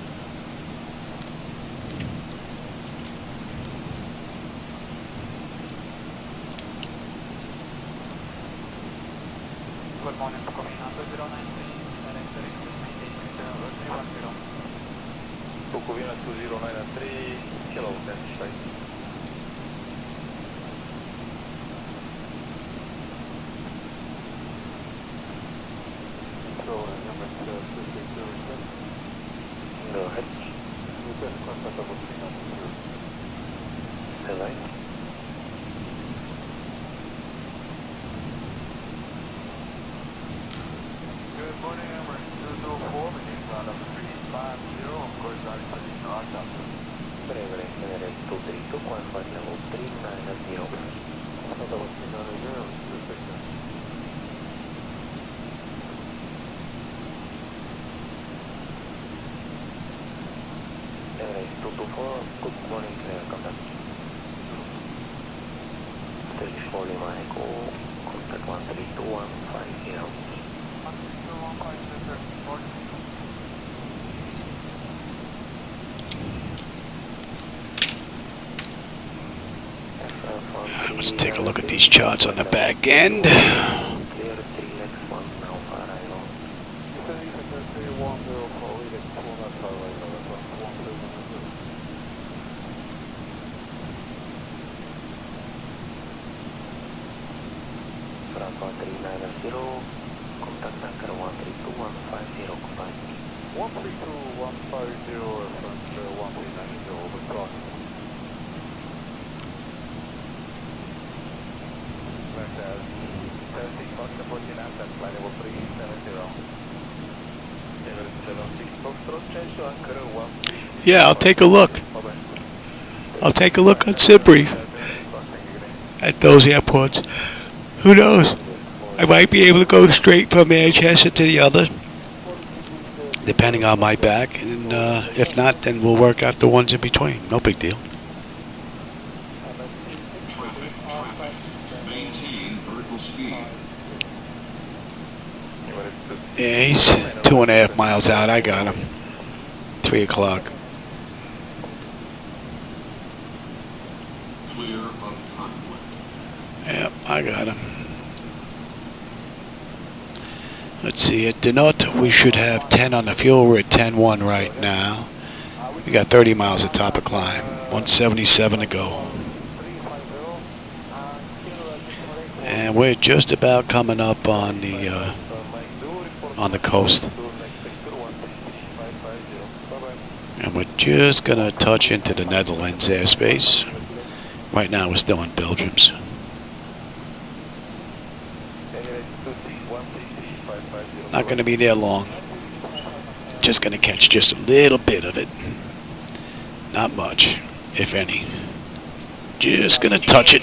Good morning, Bukovina 209, Bukovina 209 hello, that's right. Go ahead. Right. Good morning, Emirates 224, beginning ground up 350, of course, riding position RTOP. Breve, Emirates 232, climb flight level 390. Level 390, Emirates 224, good morning, clear contact. Turkish 4 Lima Echo, contact 132150. 132150. Let's take a look at these charts on the back end. Clear 3 legs 1, now arrival. Bravo 390, contact anchor 132150, goodbye. 132150, reference 1390, over cross. Left as 30, Fox approaching ascent, flight level 370. Emirates 76, Foxtrot, change to anchor 13. Yeah, I'll take a look. I'll take a look on SIMbrief at those airports. Who knows? I might be able to go straight from Manchester to the other, depending on my back. And if not, then we'll work out the ones in between. No big deal. Yeah, he's 2.5 miles out. I got him. 3 o'clock. Yep, I got him. Let's see, at Denot, we should have 10 on the fuel. We're at 10.1 right now. We got 30 miles of top of climb. 177 to go. And we're just about coming up on the coast. And we're just going to touch into the Netherlands airspace. Right now we're still in Belgium's. Not going to be there long. Just going to catch just a little bit of it. Not much, if any. Just going to touch it.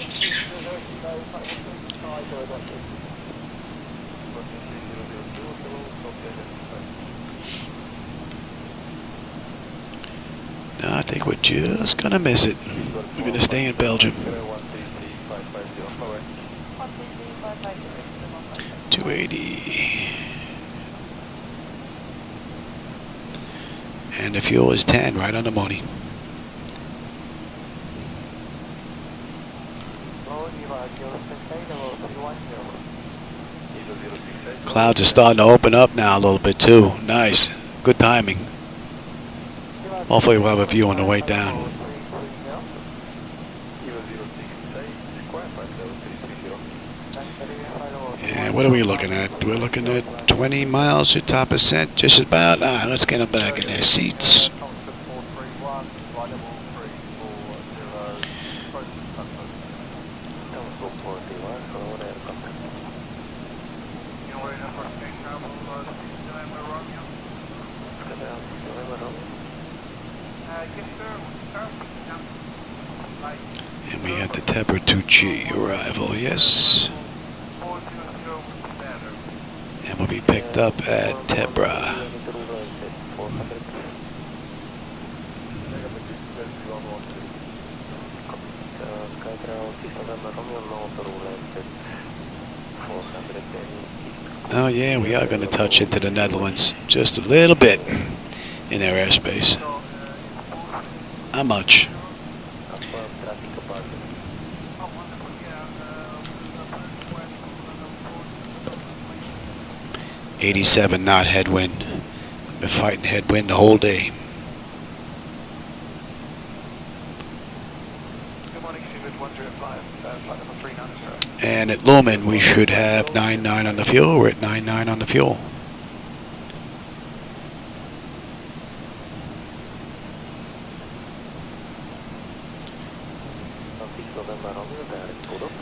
No, I think we're just going to miss it. We're going to stay in Belgium. 280. And the fuel is 10, right on the money. Clouds are starting to open up now a little bit too. Nice. Good timing. Hopefully we'll have a view on the way down. Yeah, what are we looking at? We're looking at 20 miles to top ascent, just about. Let's get them back in their seats. And we have the Tebra 2G arrival, yes. And we'll be picked up at Tebra. Oh yeah, we are going to touch into the Netherlands. Just a little bit in their airspace. Not much. 87 knot headwind. Been fighting headwind the whole day. And at Lumen we should have 9.9 on the fuel. We're at 9.9 on the fuel.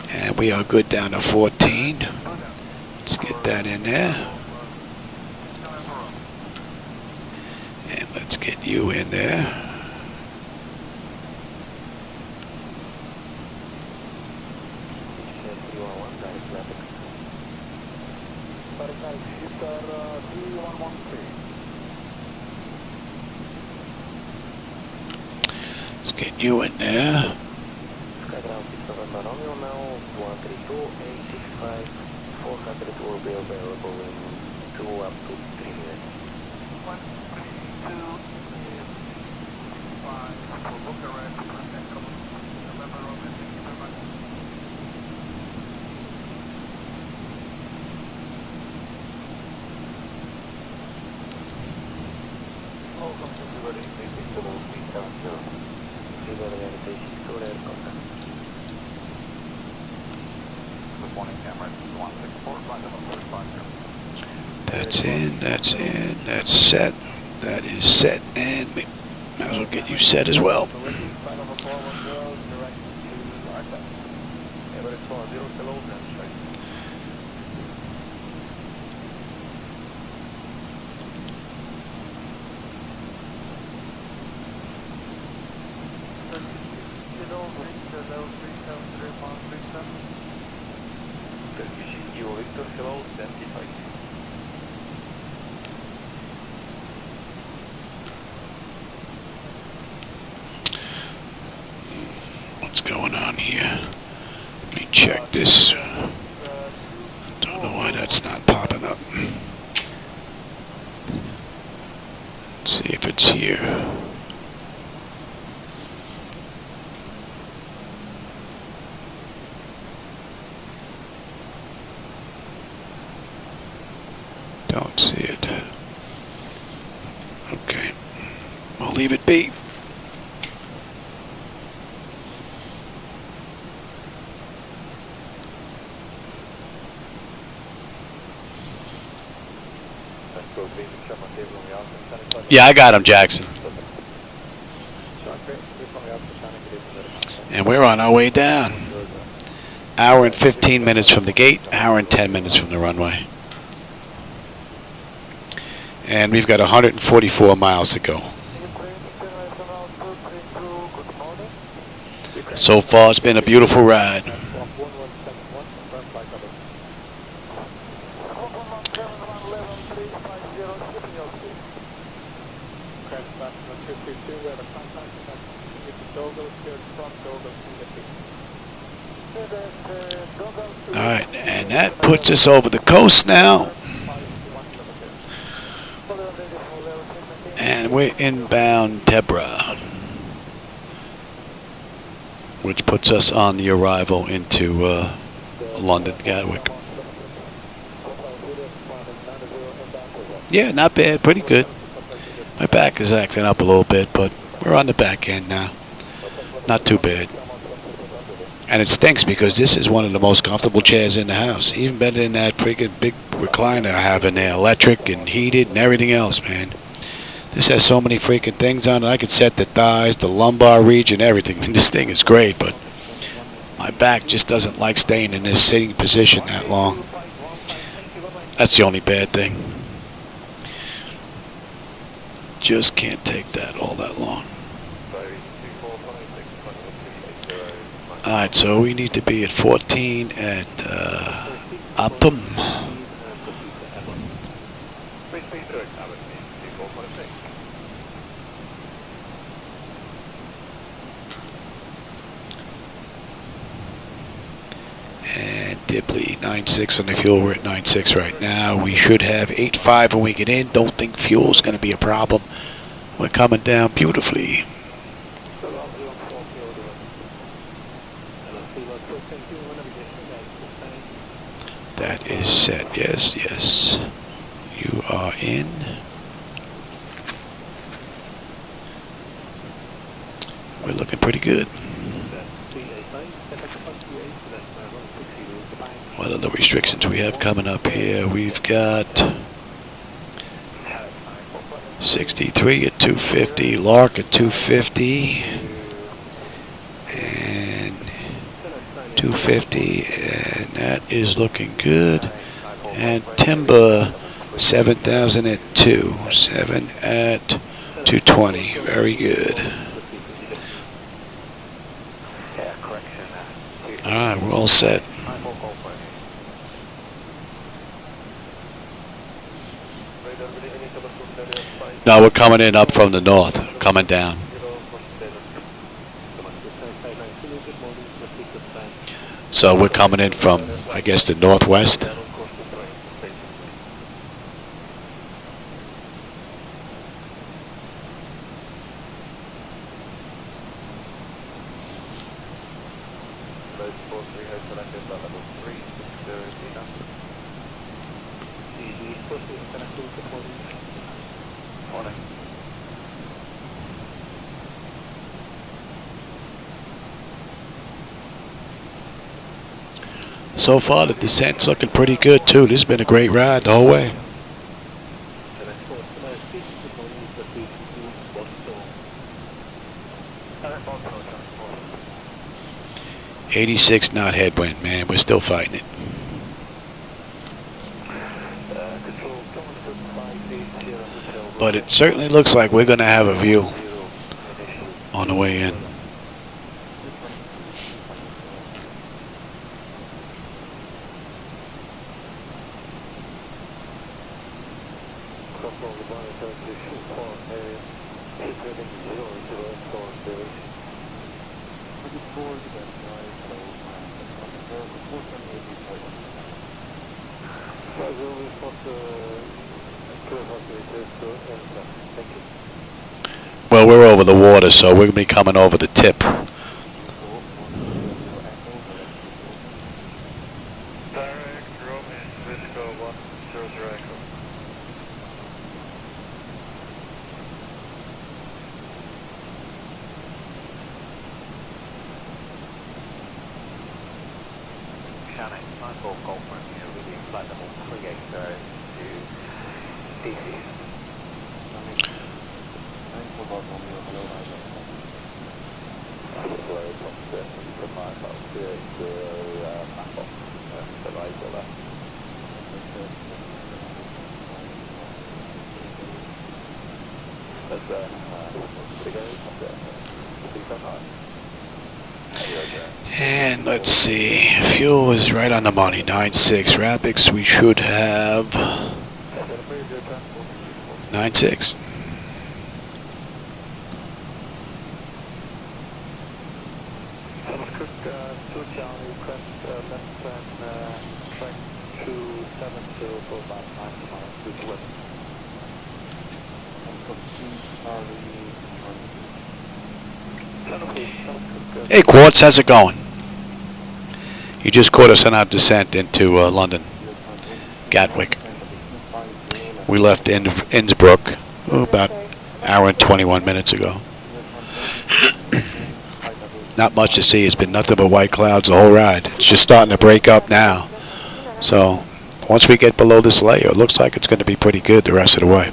And we are good down to 14. Let's get that in there. And let's get you in there. Let's get you in there. Will be available in 2 up to 3 minutes. 1, 3, 2, 5 for Bucharest, November, thank you very much. All contact ready, please to the 370. Zero organization, to air contact. Good morning, Cameron. 164, flight level 35. That's in, that's in, that's set. That is set, and we might as well get you set as well. What's going on here? Let me check this. Don't know why that's not popping up. Let's see if it's here. Don't see it. Okay. We'll leave it be. Yeah, I got him, Jackson. And we're on our way down. Hour and 15 minutes from the gate, hour and 10 minutes from the runway. And we've got 144 miles to go. So far, it's been a beautiful ride. Alright, and that puts us over the coast now. And we're inbound Deborah, which puts us on the arrival into London Gatwick. Yeah, not bad, pretty good. My back is acting up a little bit, but we're on the back end now. Not too bad. And it stinks because this is one of the most comfortable chairs in the house. Even better than that freaking big recliner I have in there. Electric and heated and everything else, man. This has so many freaking things on it. I could set the thighs, the lumbar region, everything. I mean, this thing is great, but my back just doesn't like staying in this sitting position that long. That's the only bad thing. Just can't take that all that long. Alright, so we need to be at 14 at Optum. And Dibley, 9.6 on the fuel. We're at 9.6 right now. We should have 8.5 when we get in. Don't think fuel's going to be a problem. We're coming down beautifully. That is set. Yes, yes. You are in. We're looking pretty good. What are the restrictions we have coming up here? We've got 63 at 250, Lark at 250, and 250, and that is looking good. And Timber 7,000 at 2, 7 at 220, very good. All right, we're all set. No, we're coming in up from the north, coming down. So we're coming in from, I guess, the northwest. So far, the descent's looking pretty good, too. This has been a great ride the whole way. .86 knot headwind, man. We're still fighting it. But it certainly looks like we're going to have a view on the way in. Well, we're over the water, so we're going to be coming over the tip. And let's see, fuel is right on the money, 9.6. Rapids, we should have 9.6. Hey Quartz, how's it going? You just caught us on our descent into London Gatwick. We left Innsbruck about an hour and 21 minutes ago. Not much to see. It's been nothing but white clouds the whole ride. It's just starting to break up now. So once we get below this layer, it looks like it's going to be pretty good the rest of the way.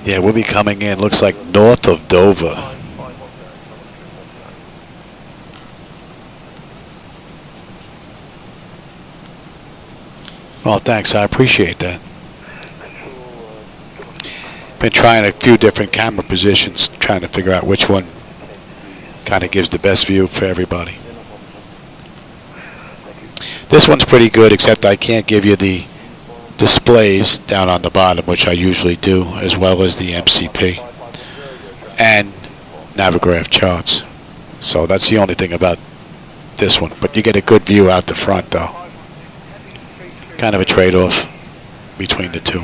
Yeah, we'll be coming in, looks like north of Dover. Well, thanks, I appreciate that. Been trying a few different camera positions, trying to figure out which one kind of gives the best view for everybody. This one's pretty good, except I can't give you the displays down on the bottom, which I usually do, as well as the MCP and Navigraph charts. So that's the only thing about this one. But you get a good view out the front, though. Kind of a trade-off between the two.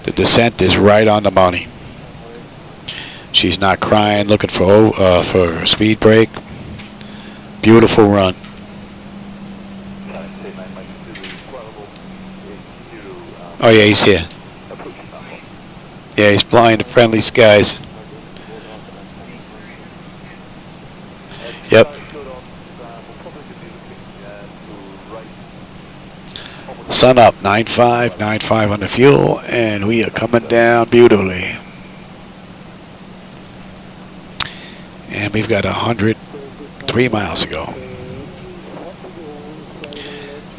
The descent is right on the money. She's not crying, looking for a speed brake. Beautiful run. Oh yeah, he's here. Yeah, he's flying the friendly skies. Yep. Sun up, 9.5 on the fuel, and we are coming down beautifully. And we've got 103 miles to go.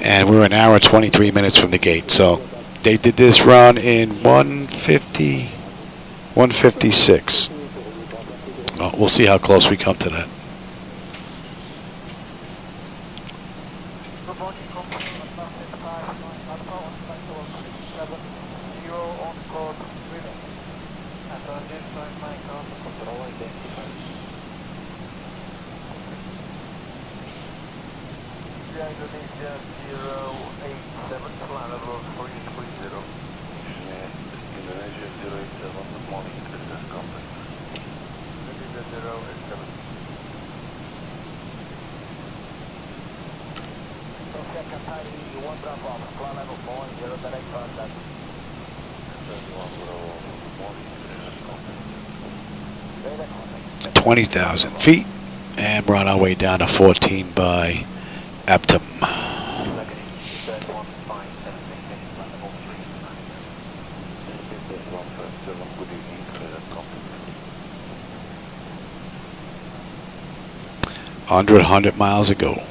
And we're an hour and 23 minutes from the gate. So they did this run in 156. Well, we'll see how close we come to that. At 20,000 feet, and we're on our way down to 14 by Aptum. Under 100 miles to go.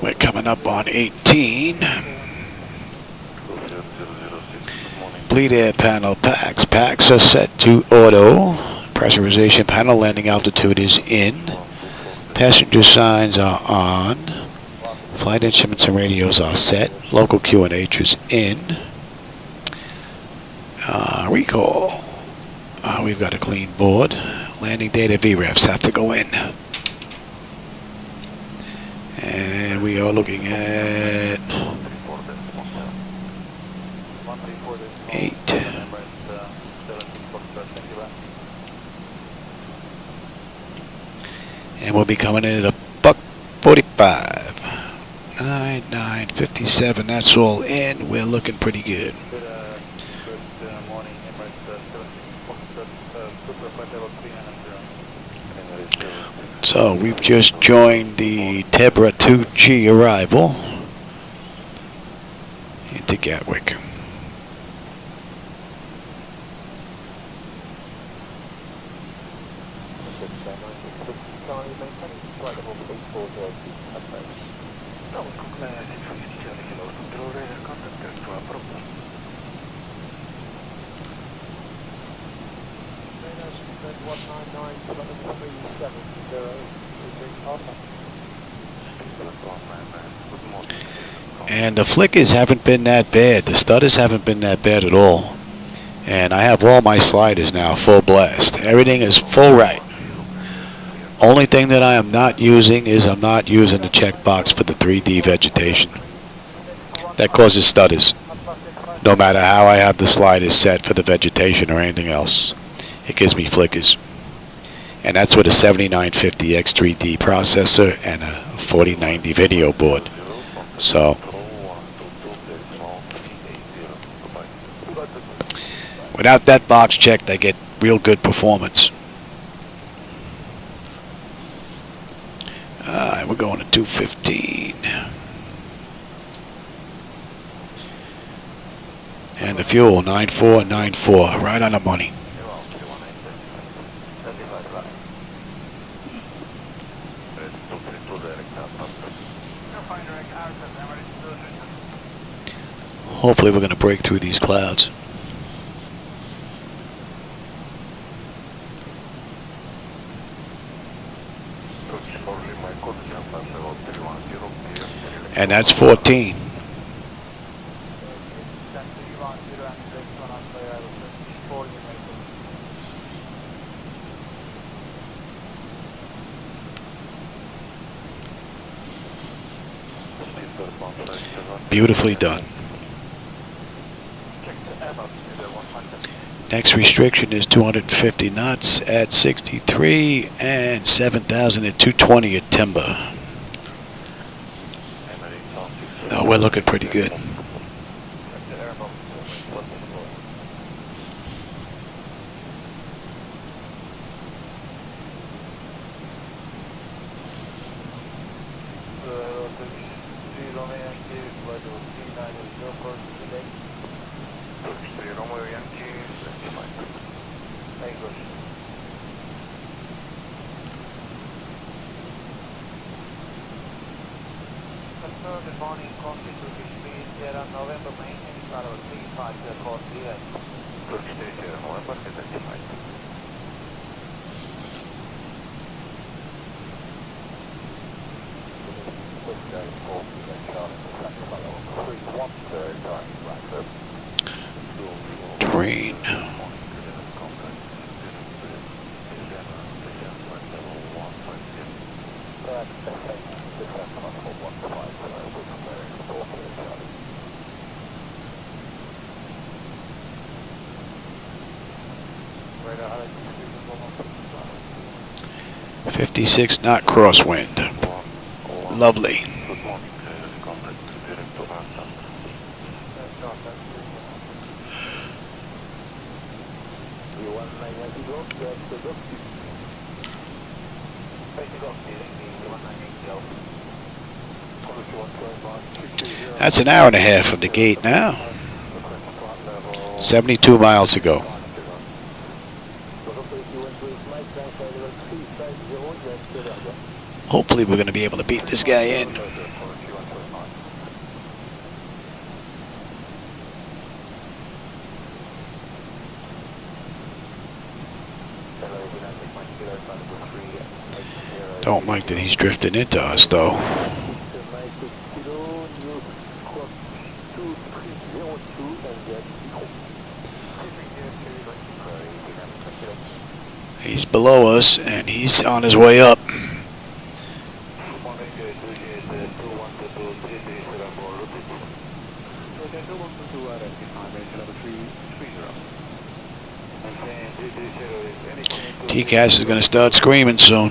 We're coming up on 18. Bleed air panel packs. Packs are set to auto. Pressurization panel, landing altitude is in. Passenger signs are on. Flight instruments and radios are set. Local QNH is in. Recall. We've got a clean board. Landing data VREFs have to go in. And we are looking at 8. And we'll be coming in at $1:45. 9:57. That's all in. We're looking pretty good. So we've just joined the Tebra 2G arrival into Gatwick. And the flickers haven't been that bad. The stutters haven't been that bad at all. And I have all my sliders now full blast. Everything is full right. Only thing that I am not using is I'm not using the checkbox for the 3D vegetation. That causes stutters. No matter how I have the sliders set for the vegetation or anything else, it gives me flickers. And that's with a 7950X 3D processor and a 4090 video board. So without that box checked, I get real good performance. Alright, we're going to 215. And the fuel, 9494, right on the money. Hopefully we're going to break through these clouds. And that's 14. Beautifully done. Next restriction is 250 knots at 63 and 7,000 at 220 at timber. Oh, we're looking pretty good. Green. .56 knot crosswind. Lovely. That's an hour and a half from the gate now. 72 miles to go. Hopefully we're going to be able to beat this guy in. Don't like that he's drifting into us, though. He's below us, and he's on his way up. TCAS is going to start screaming soon.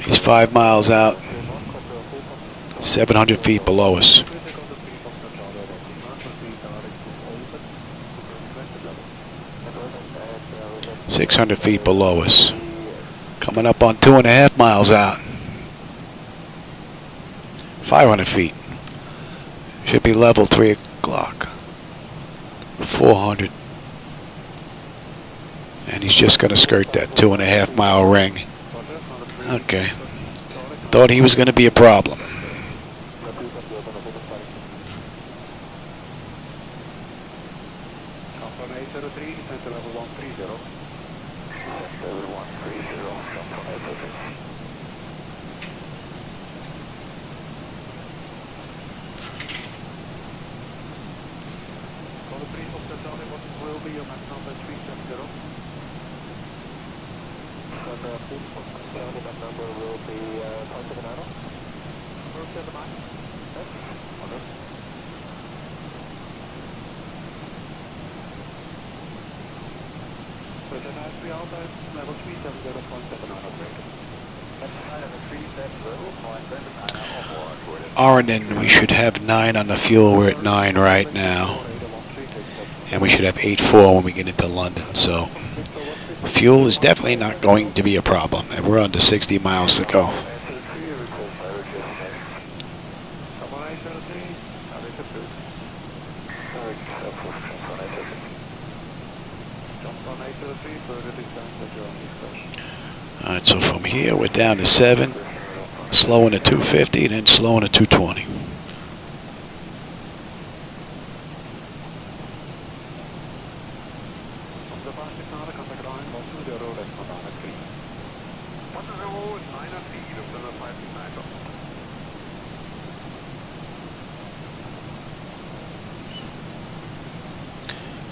He's 5 miles out, 700 feet below us. 600 feet below us. Coming up on 2.5 miles out. 500 feet. Should be level 3 o'clock. 400. And he's just going to skirt that 2.5 mile ring. Okay. Thought he was going to be a problem. Arden, we should have 9 on the fuel. We're at 9 right now. And we should have 8.4 when we get into London. So fuel is definitely not going to be a problem. And we're under 60 miles to go. Alright, so from here we're down to 7. Slowing to 250 and then slowing to 220.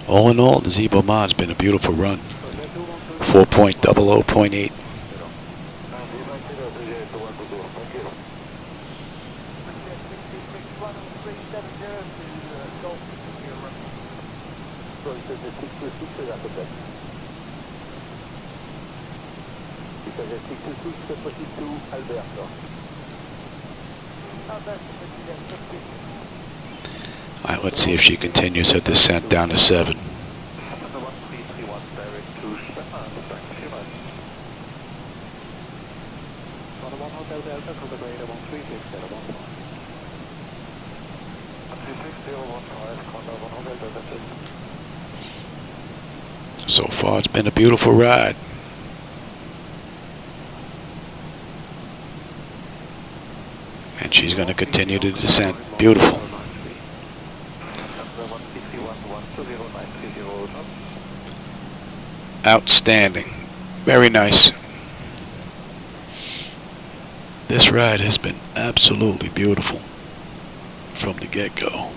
All in all, the Zibo Mod's been a beautiful run. 4.00.8. Alright, let's see if she continues her descent down to 7. So far, it's been a beautiful ride. And she's going to continue to descend. Beautiful. Outstanding. Very nice. This ride has been absolutely beautiful from the get-go.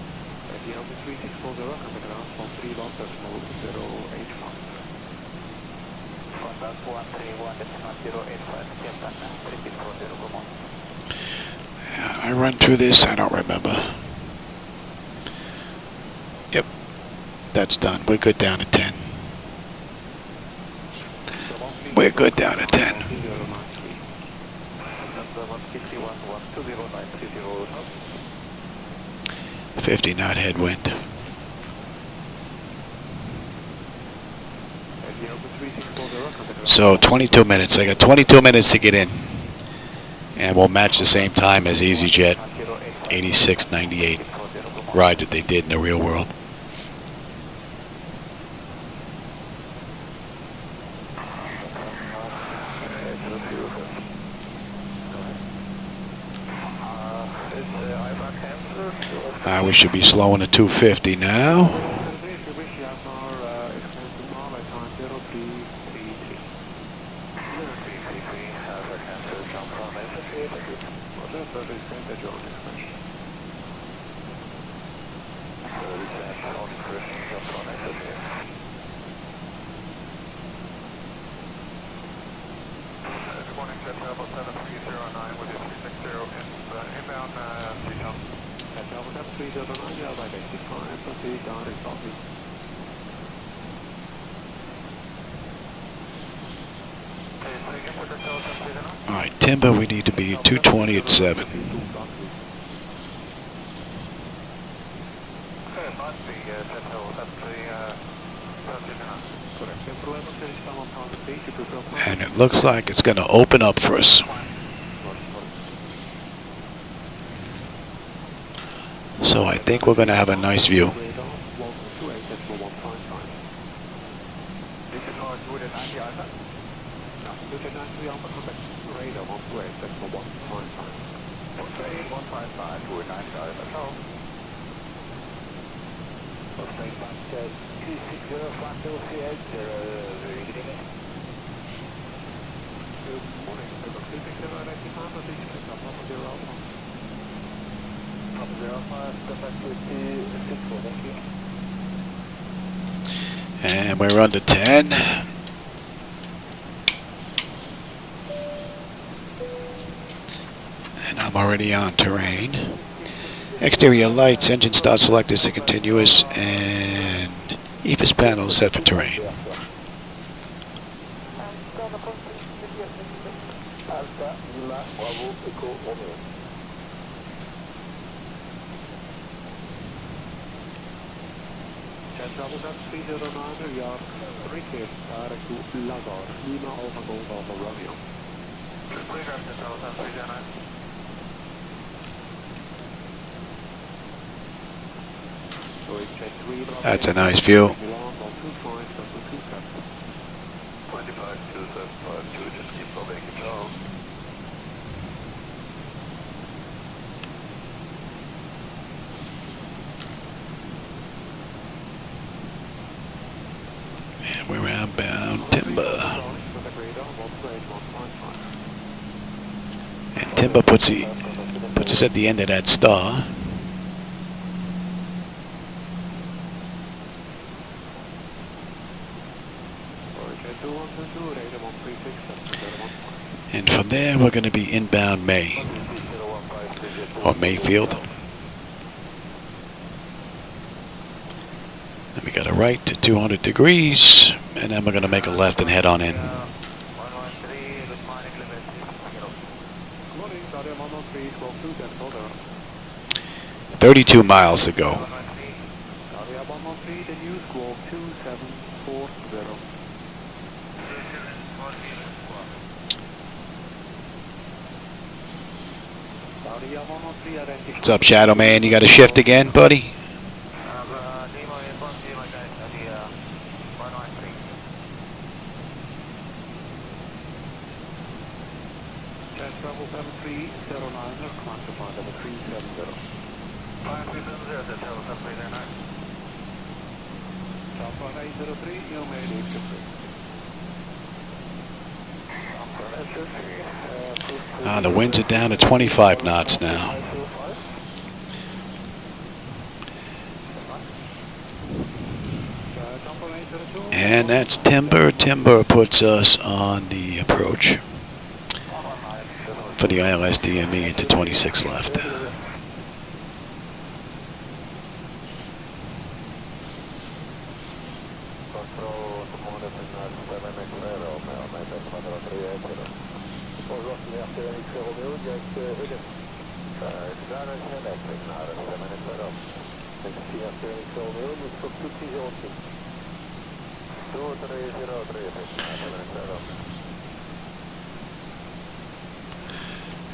I run through this, I don't remember. Yep, that's done. We're good down to 10. We're good down to 10. 50 knot headwind. So 22 minutes. I got 22 minutes to get in. And we'll match the same time as EasyJet 8698 ride that they did in the real world. We should be slowing at 250 now. Alright, Timber, we need to be 220 at 7. And it looks like it's going to open up for us. So I think we're going to have a nice view. And we're under 10. And I'm already on terrain. Exterior lights, engine start selected to continuous, and EFIS panel set for terrain. That's a nice view. And we're outbound Timber. And Timber puts us at the end of that star. And from there, we're going to be inbound May, or Mayfield. And we got a right to 200 degrees, and then we're going to make a left and head on in. 32 miles to go. What's up, Shadow Man? You got a shift again, buddy? The winds are down to 25 knots now. And that's Timber. Timber puts us on the approach for the ILS DME into 26 left.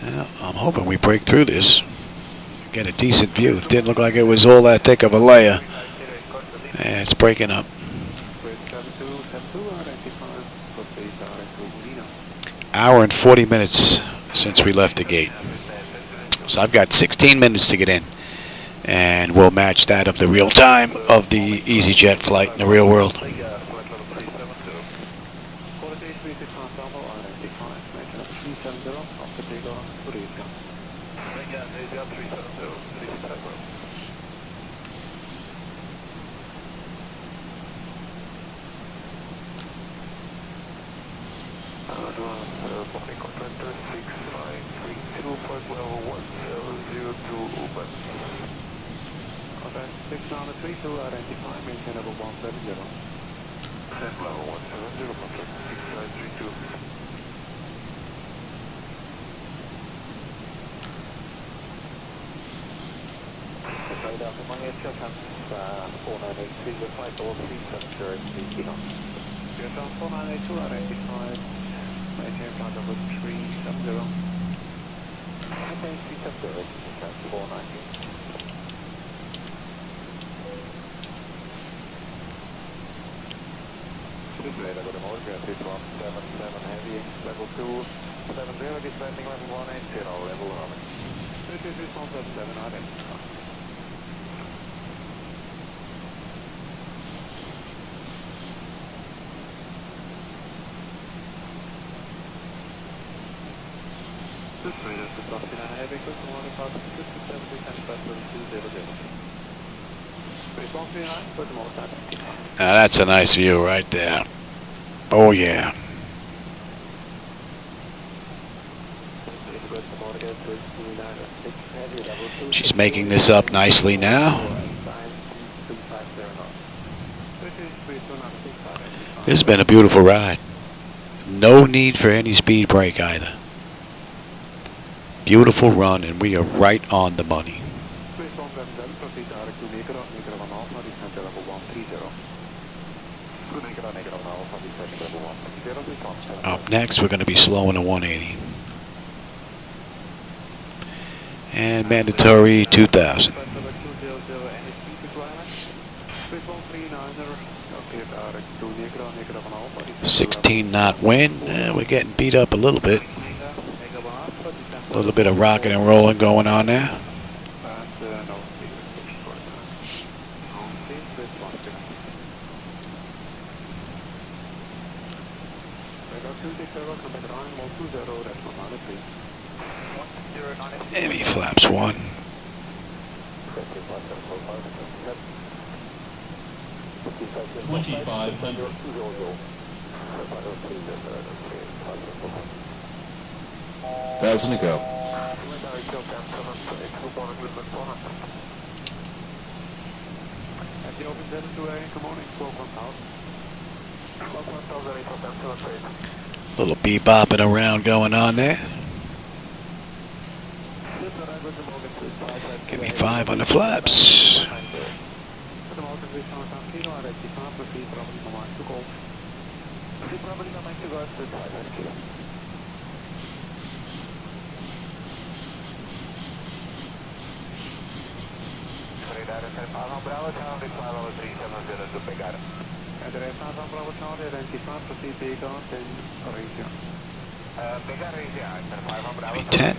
Yeah, I'm hoping we break through this, get a decent view. It didn't look like it was all that thick of a layer. And it's breaking up. Hour and 40 minutes since we left the gate. So I've got 16 minutes to get in, and we'll match that of the real time of the EasyJet flight in the real world. Flight level 370. Quality 36 ensemble identified. Maintenance 370 after takeoff to Riga. Again, EasyJet 370. Please check well. Boeing Container 6532 flight level 1002 Uber. Contact 6932 identified. Maintain level 170. Flight level 170, contact 6932. Flight out among aircraft 4983, the flight level 370 kilo. Aircraft 4982 identified. Maintain flight level 370. Maintain 370, aircraft 490. Radar good morning, this 177 heavy, level 270, descending level 180, level 1. This is 177, identified. This radar is 179 heavy, good morning, 57, descending level 200. Response 39, good morning, identified. Now that's a nice view right there. Oh yeah. She's making this up nicely now. This has been a beautiful ride. No need for any speed brake either. Beautiful run, and we are right on the money. Up next, we're going to be slowing to 180. And mandatory 2000. 16 knot wind. We're getting beat up a little bit. A little bit of rocking and rolling going on there. Heavy flaps 1. Thousand to go. Little bebopping around going on there. Give me 5 on the flaps. Give me 10.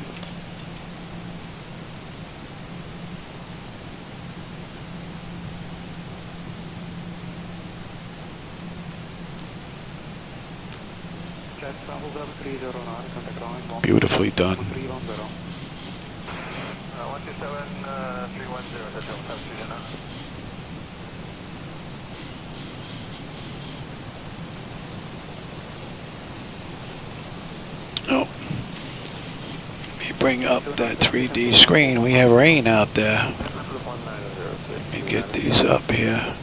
Beautifully done. 127, Oh. Let me bring up that 3D screen. We have rain out there. Let me get these up here.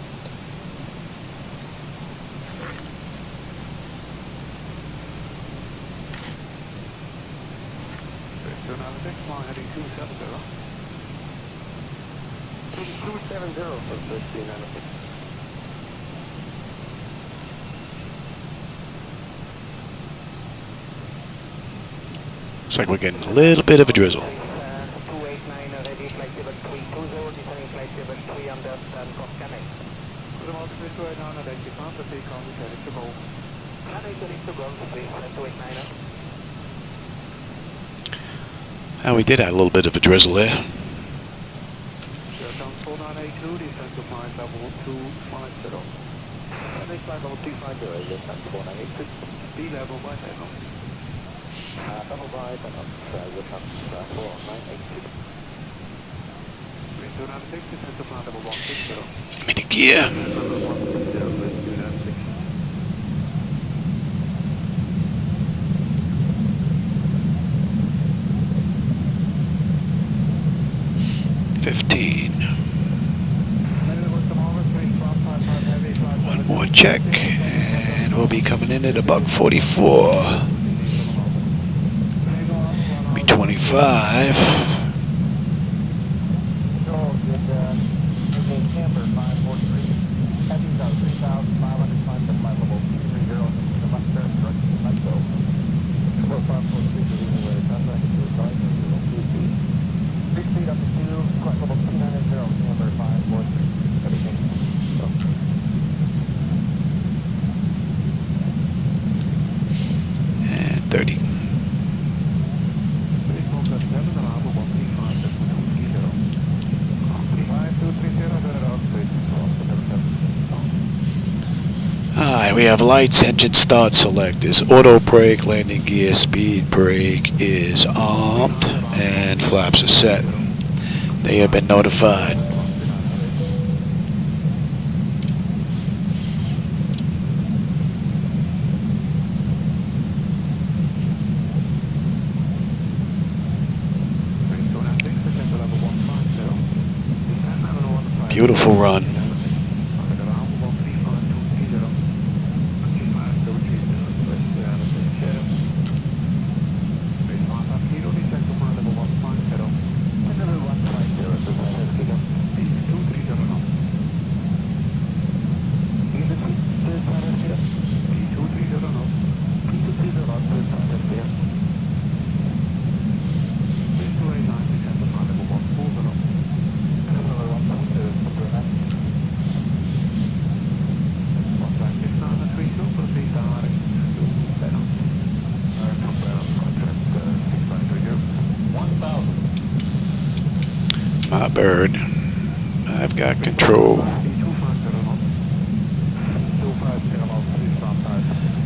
Looks like we're getting a little bit of a drizzle. 289 ready, flight level 320, descending flight level 3 understand Cockpit. Good morning, 289 identified, the takeoff is ready to go. Ready to go, please, 289. Oh, we did have a little bit of a drizzle there. Down 4982, descend to flight level 250. Next flight level 250, descend to 4982. Sea level by takeoff. Level by takeoff, descend to 4982. 296, descend to flight level 160. Mini gear. One more check, and we'll be coming in at about 44. Be 25. And 30. Alright, we have lights, engine start select is auto brake, landing gear, speed brake is armed, and flaps are set. They have been notified. Beautiful run. My bird. I've got control.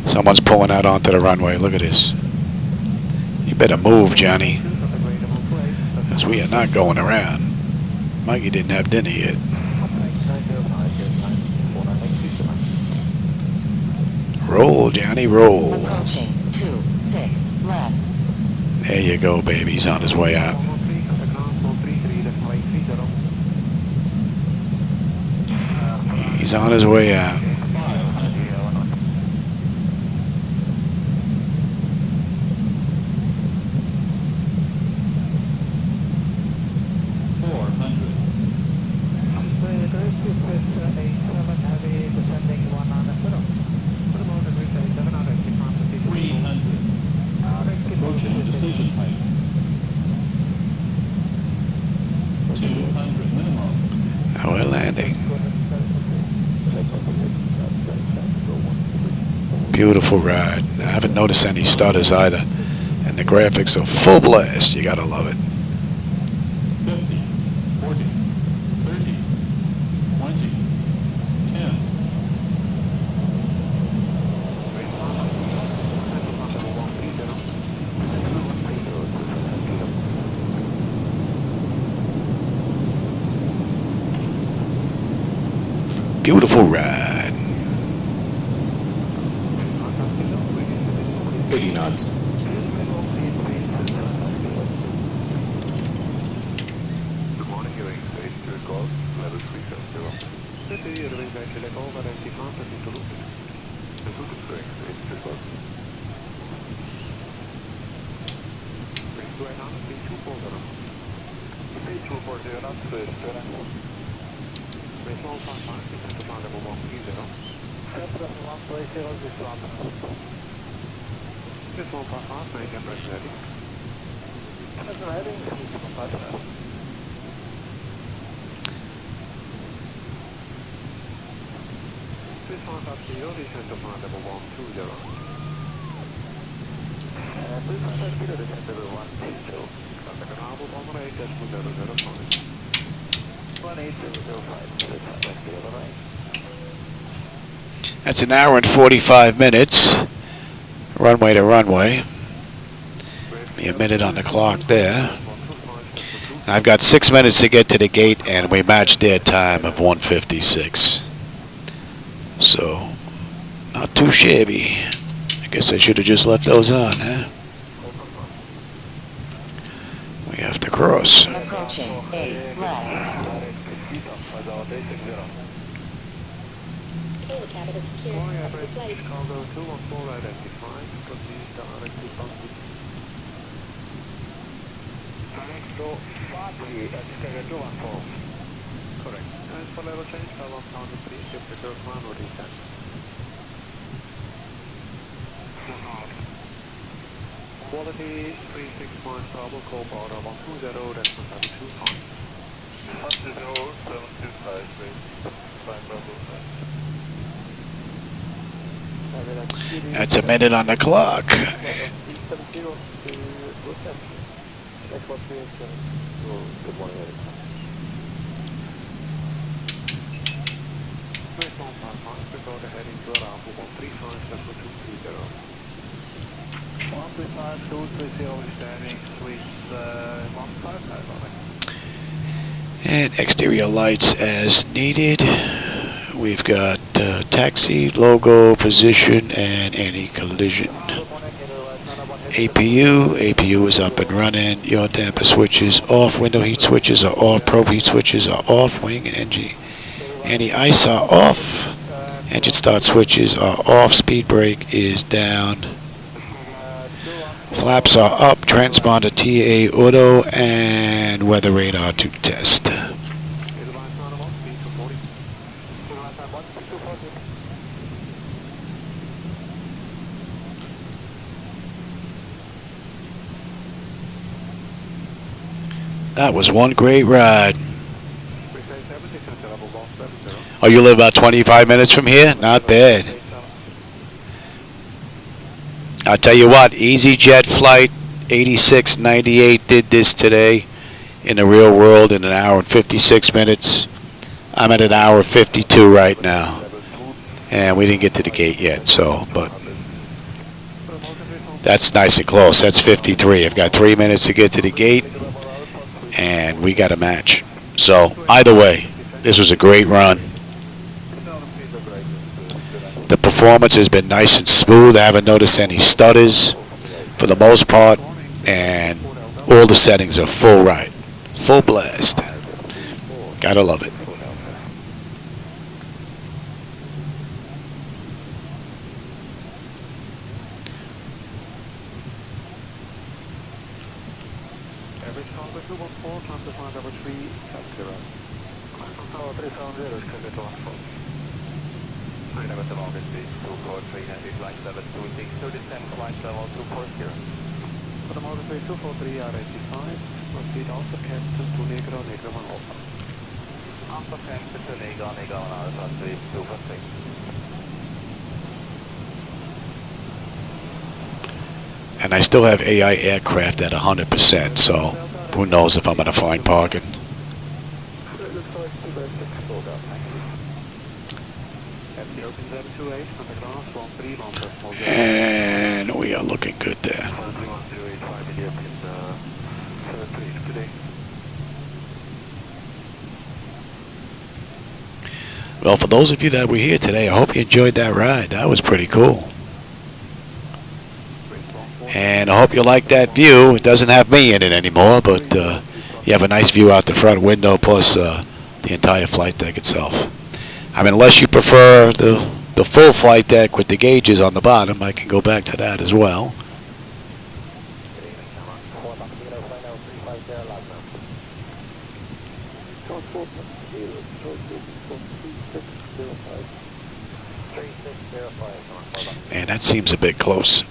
Someone's pulling out onto the runway. Look at this. You better move, Johnny, because we are not going around. Mikey didn't have dinner yet. Roll, Johnny, roll. Approaching 26 left. There you go, baby. He's on his way out. He's on his way out. Now we're landing. Beautiful ride. I haven't noticed any stutters either. And the graphics are full blast. You gotta love it. 50, 40, 30, 20, 10. Beautiful ride. 80 knots. Good morning, you're in stage 2 golf, level 370. City, Irving, select over empty contact into Luton. The Luton is going stage 2 golf. Bring to an honest stage 2 folder. Stage 2 for the last first turn. With all fast marks, it's at the level 130. Central 130, this one. This one fast mark, make them ready. That's ready, this one fast mark. This one up zero, descend to flight level 120. This one up zero, descend to level 120. That's an hour and 45 minutes, runway to runway. Be a minute on the clock there. I've got 6 minutes to get to the gate, and we matched their time of 1:56. So, not too shabby. I guess I should have just left those on, huh? We have to cross. Approaching 8 left. Correct. And for level change, level sound please, shift the curve plan or descent. Quality 361 Bravo, call border 120, that's 172 fine. 10725, please. Fine, Bravo. That's a minute on the clock. And exterior lights as needed. We've got taxi, logo, position, and anti-collision. APU is up and running. Yaw damper switches off. Window heat switches are off. Probe heat switches are off. Wing and anti-ice are off. Engine start switches are off. Speed brake is down. Flaps are up. Transponder TA auto and weather radar to test. That was one great ride. Oh, you live about 25 minutes from here? Not bad. I'll tell you what, EasyJet Flight 8698 did this today in the real world in an hour and 56 minutes. I'm at an hour 52 right now. And we didn't get to the gate yet, so, but that's nice and close. That's 53. I've got 3 minutes to get to the gate, and we got a match. So, either way, this was a great run. The performance has been nice and smooth. I haven't noticed any stutters for the most part, and all the settings are full right, full blast. Gotta love it. And I still have AI aircraft at 100%, so who knows if I'm going to find parking. And we are looking good there. Well, for those of you that were here today, I hope you enjoyed that ride. That was pretty cool. And I hope you like that view. It doesn't have me in it anymore, but you have a nice view out the front window, plus the entire flight deck itself. I mean, unless you prefer the full flight deck with the gauges on the bottom, I can go back to that as well. And that seems a bit close.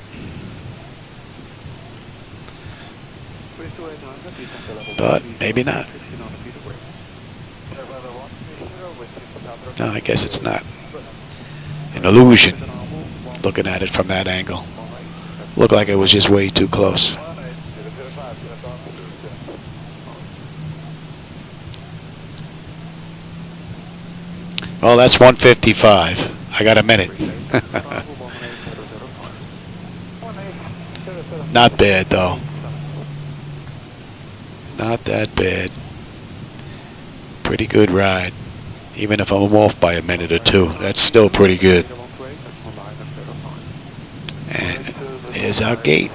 But maybe not. No, I guess it's not. An illusion, looking at it from that angle. Looked like it was just way too close. Well, that's 155. I got a minute. Not bad, though. Not that bad. Pretty good ride. Even if I'm off by a minute or two, that's still pretty good. And there's our gate.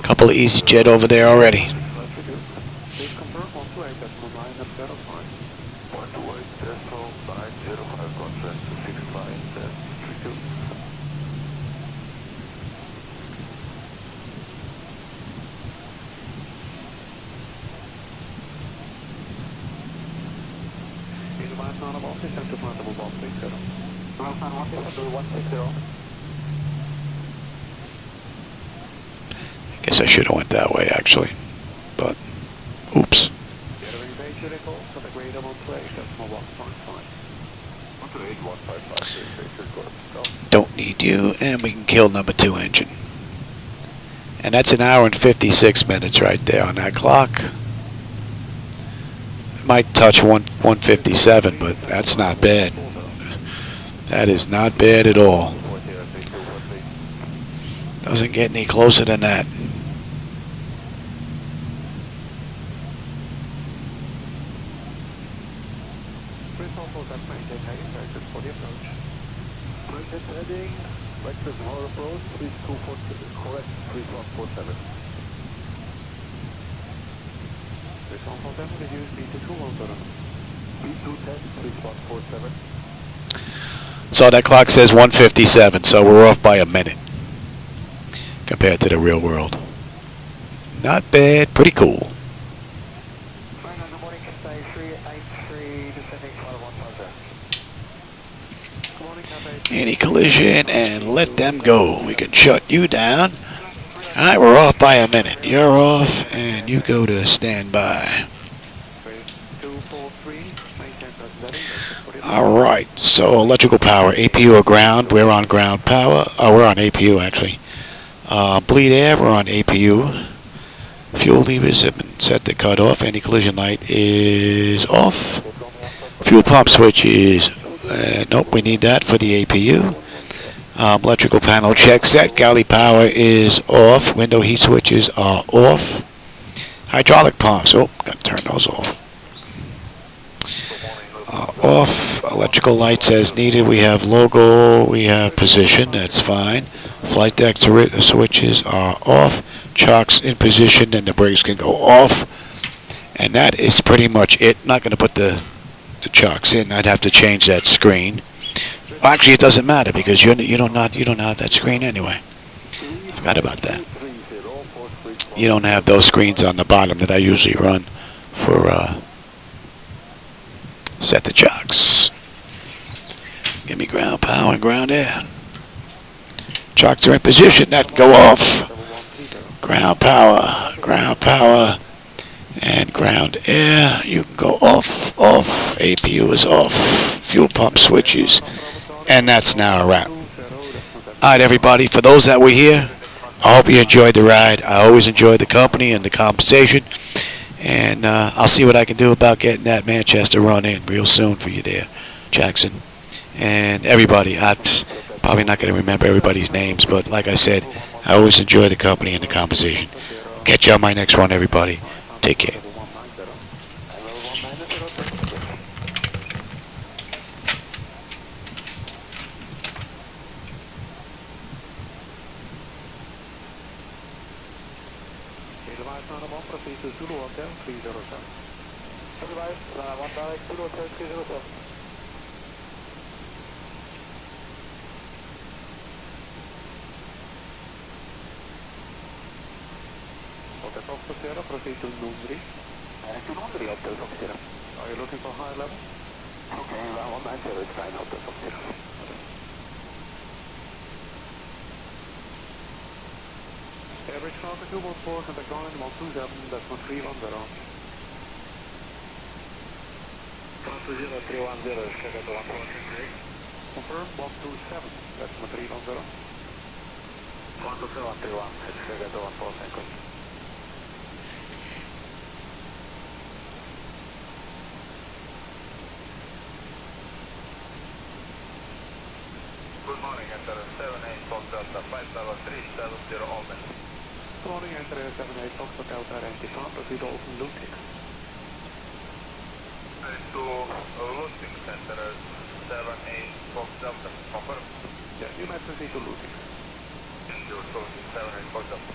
Couple of EasyJet over there already. Guess I should have went that way actually, but oops. Don't need you, and we can kill number 2 engine. And that's an hour and 56 minutes right there on that clock. Might touch 157, but that's not bad. That is not bad at all. Doesn't get any closer than that. So that clock says 157, so we're off by a minute compared to the real world. Not bad, pretty cool. Any collision and let them go. We can shut you down. Alright, we're off by a minute. You're off and you go to standby. Alright, so electrical power, APU or ground. We're on ground power. Oh, we're on APU actually. Bleed air, we're on APU. Fuel levers have been set to cut off. Anti-collision light is off. Fuel pump switch is, nope, we need that for the APU. Electrical panel check set. Galley power is off. Window heat switches are off. Hydraulic pumps, oh, got to turn those off. Off. Electrical lights as needed. We have logo, we have position, that's fine. Flight deck switches are off. Chocks in position and the brakes can go off. And that is pretty much it. Not going to put the chocks in. I'd have to change that screen. Well, actually, it doesn't matter because you don't have that screen anyway. Forgot about that. You don't have those screens on the bottom that I usually run for set the chocks. Give me ground power and ground air. Chocks are in position. That can go off. Ground power, and ground air. You can go off. APU is off. Fuel pump switches. And that's now a wrap. Alright, everybody. For those that were here, I hope you enjoyed the ride. I always enjoy the company and the conversation. And I'll see what I can do about getting that Manchester run in real soon for you there, Jackson. And everybody, I'm probably not going to remember everybody's names, but like I said, I always enjoy the company and the conversation. Catch you on my next run, everybody. Take care. Proceed to Nundri. Nundri, Hotel Officer. Are you looking for high level? Okay, 190 is fine, Hotel Officer. Average traffic 214, contact line 127, that's 1310. 120, 310, check out the 146. Confirm 127, that's 1310. 127, 310, check out the 146. morning, enter 78 Fox Delta, flight level 370 Alden. Morning, enter 78 Fox Delta, range proceed Alden Ludwig. To Ludwig Center, 78 Fox Delta, confirm. Yes, you may proceed to Ludwig. Endure 78 Fox Delta.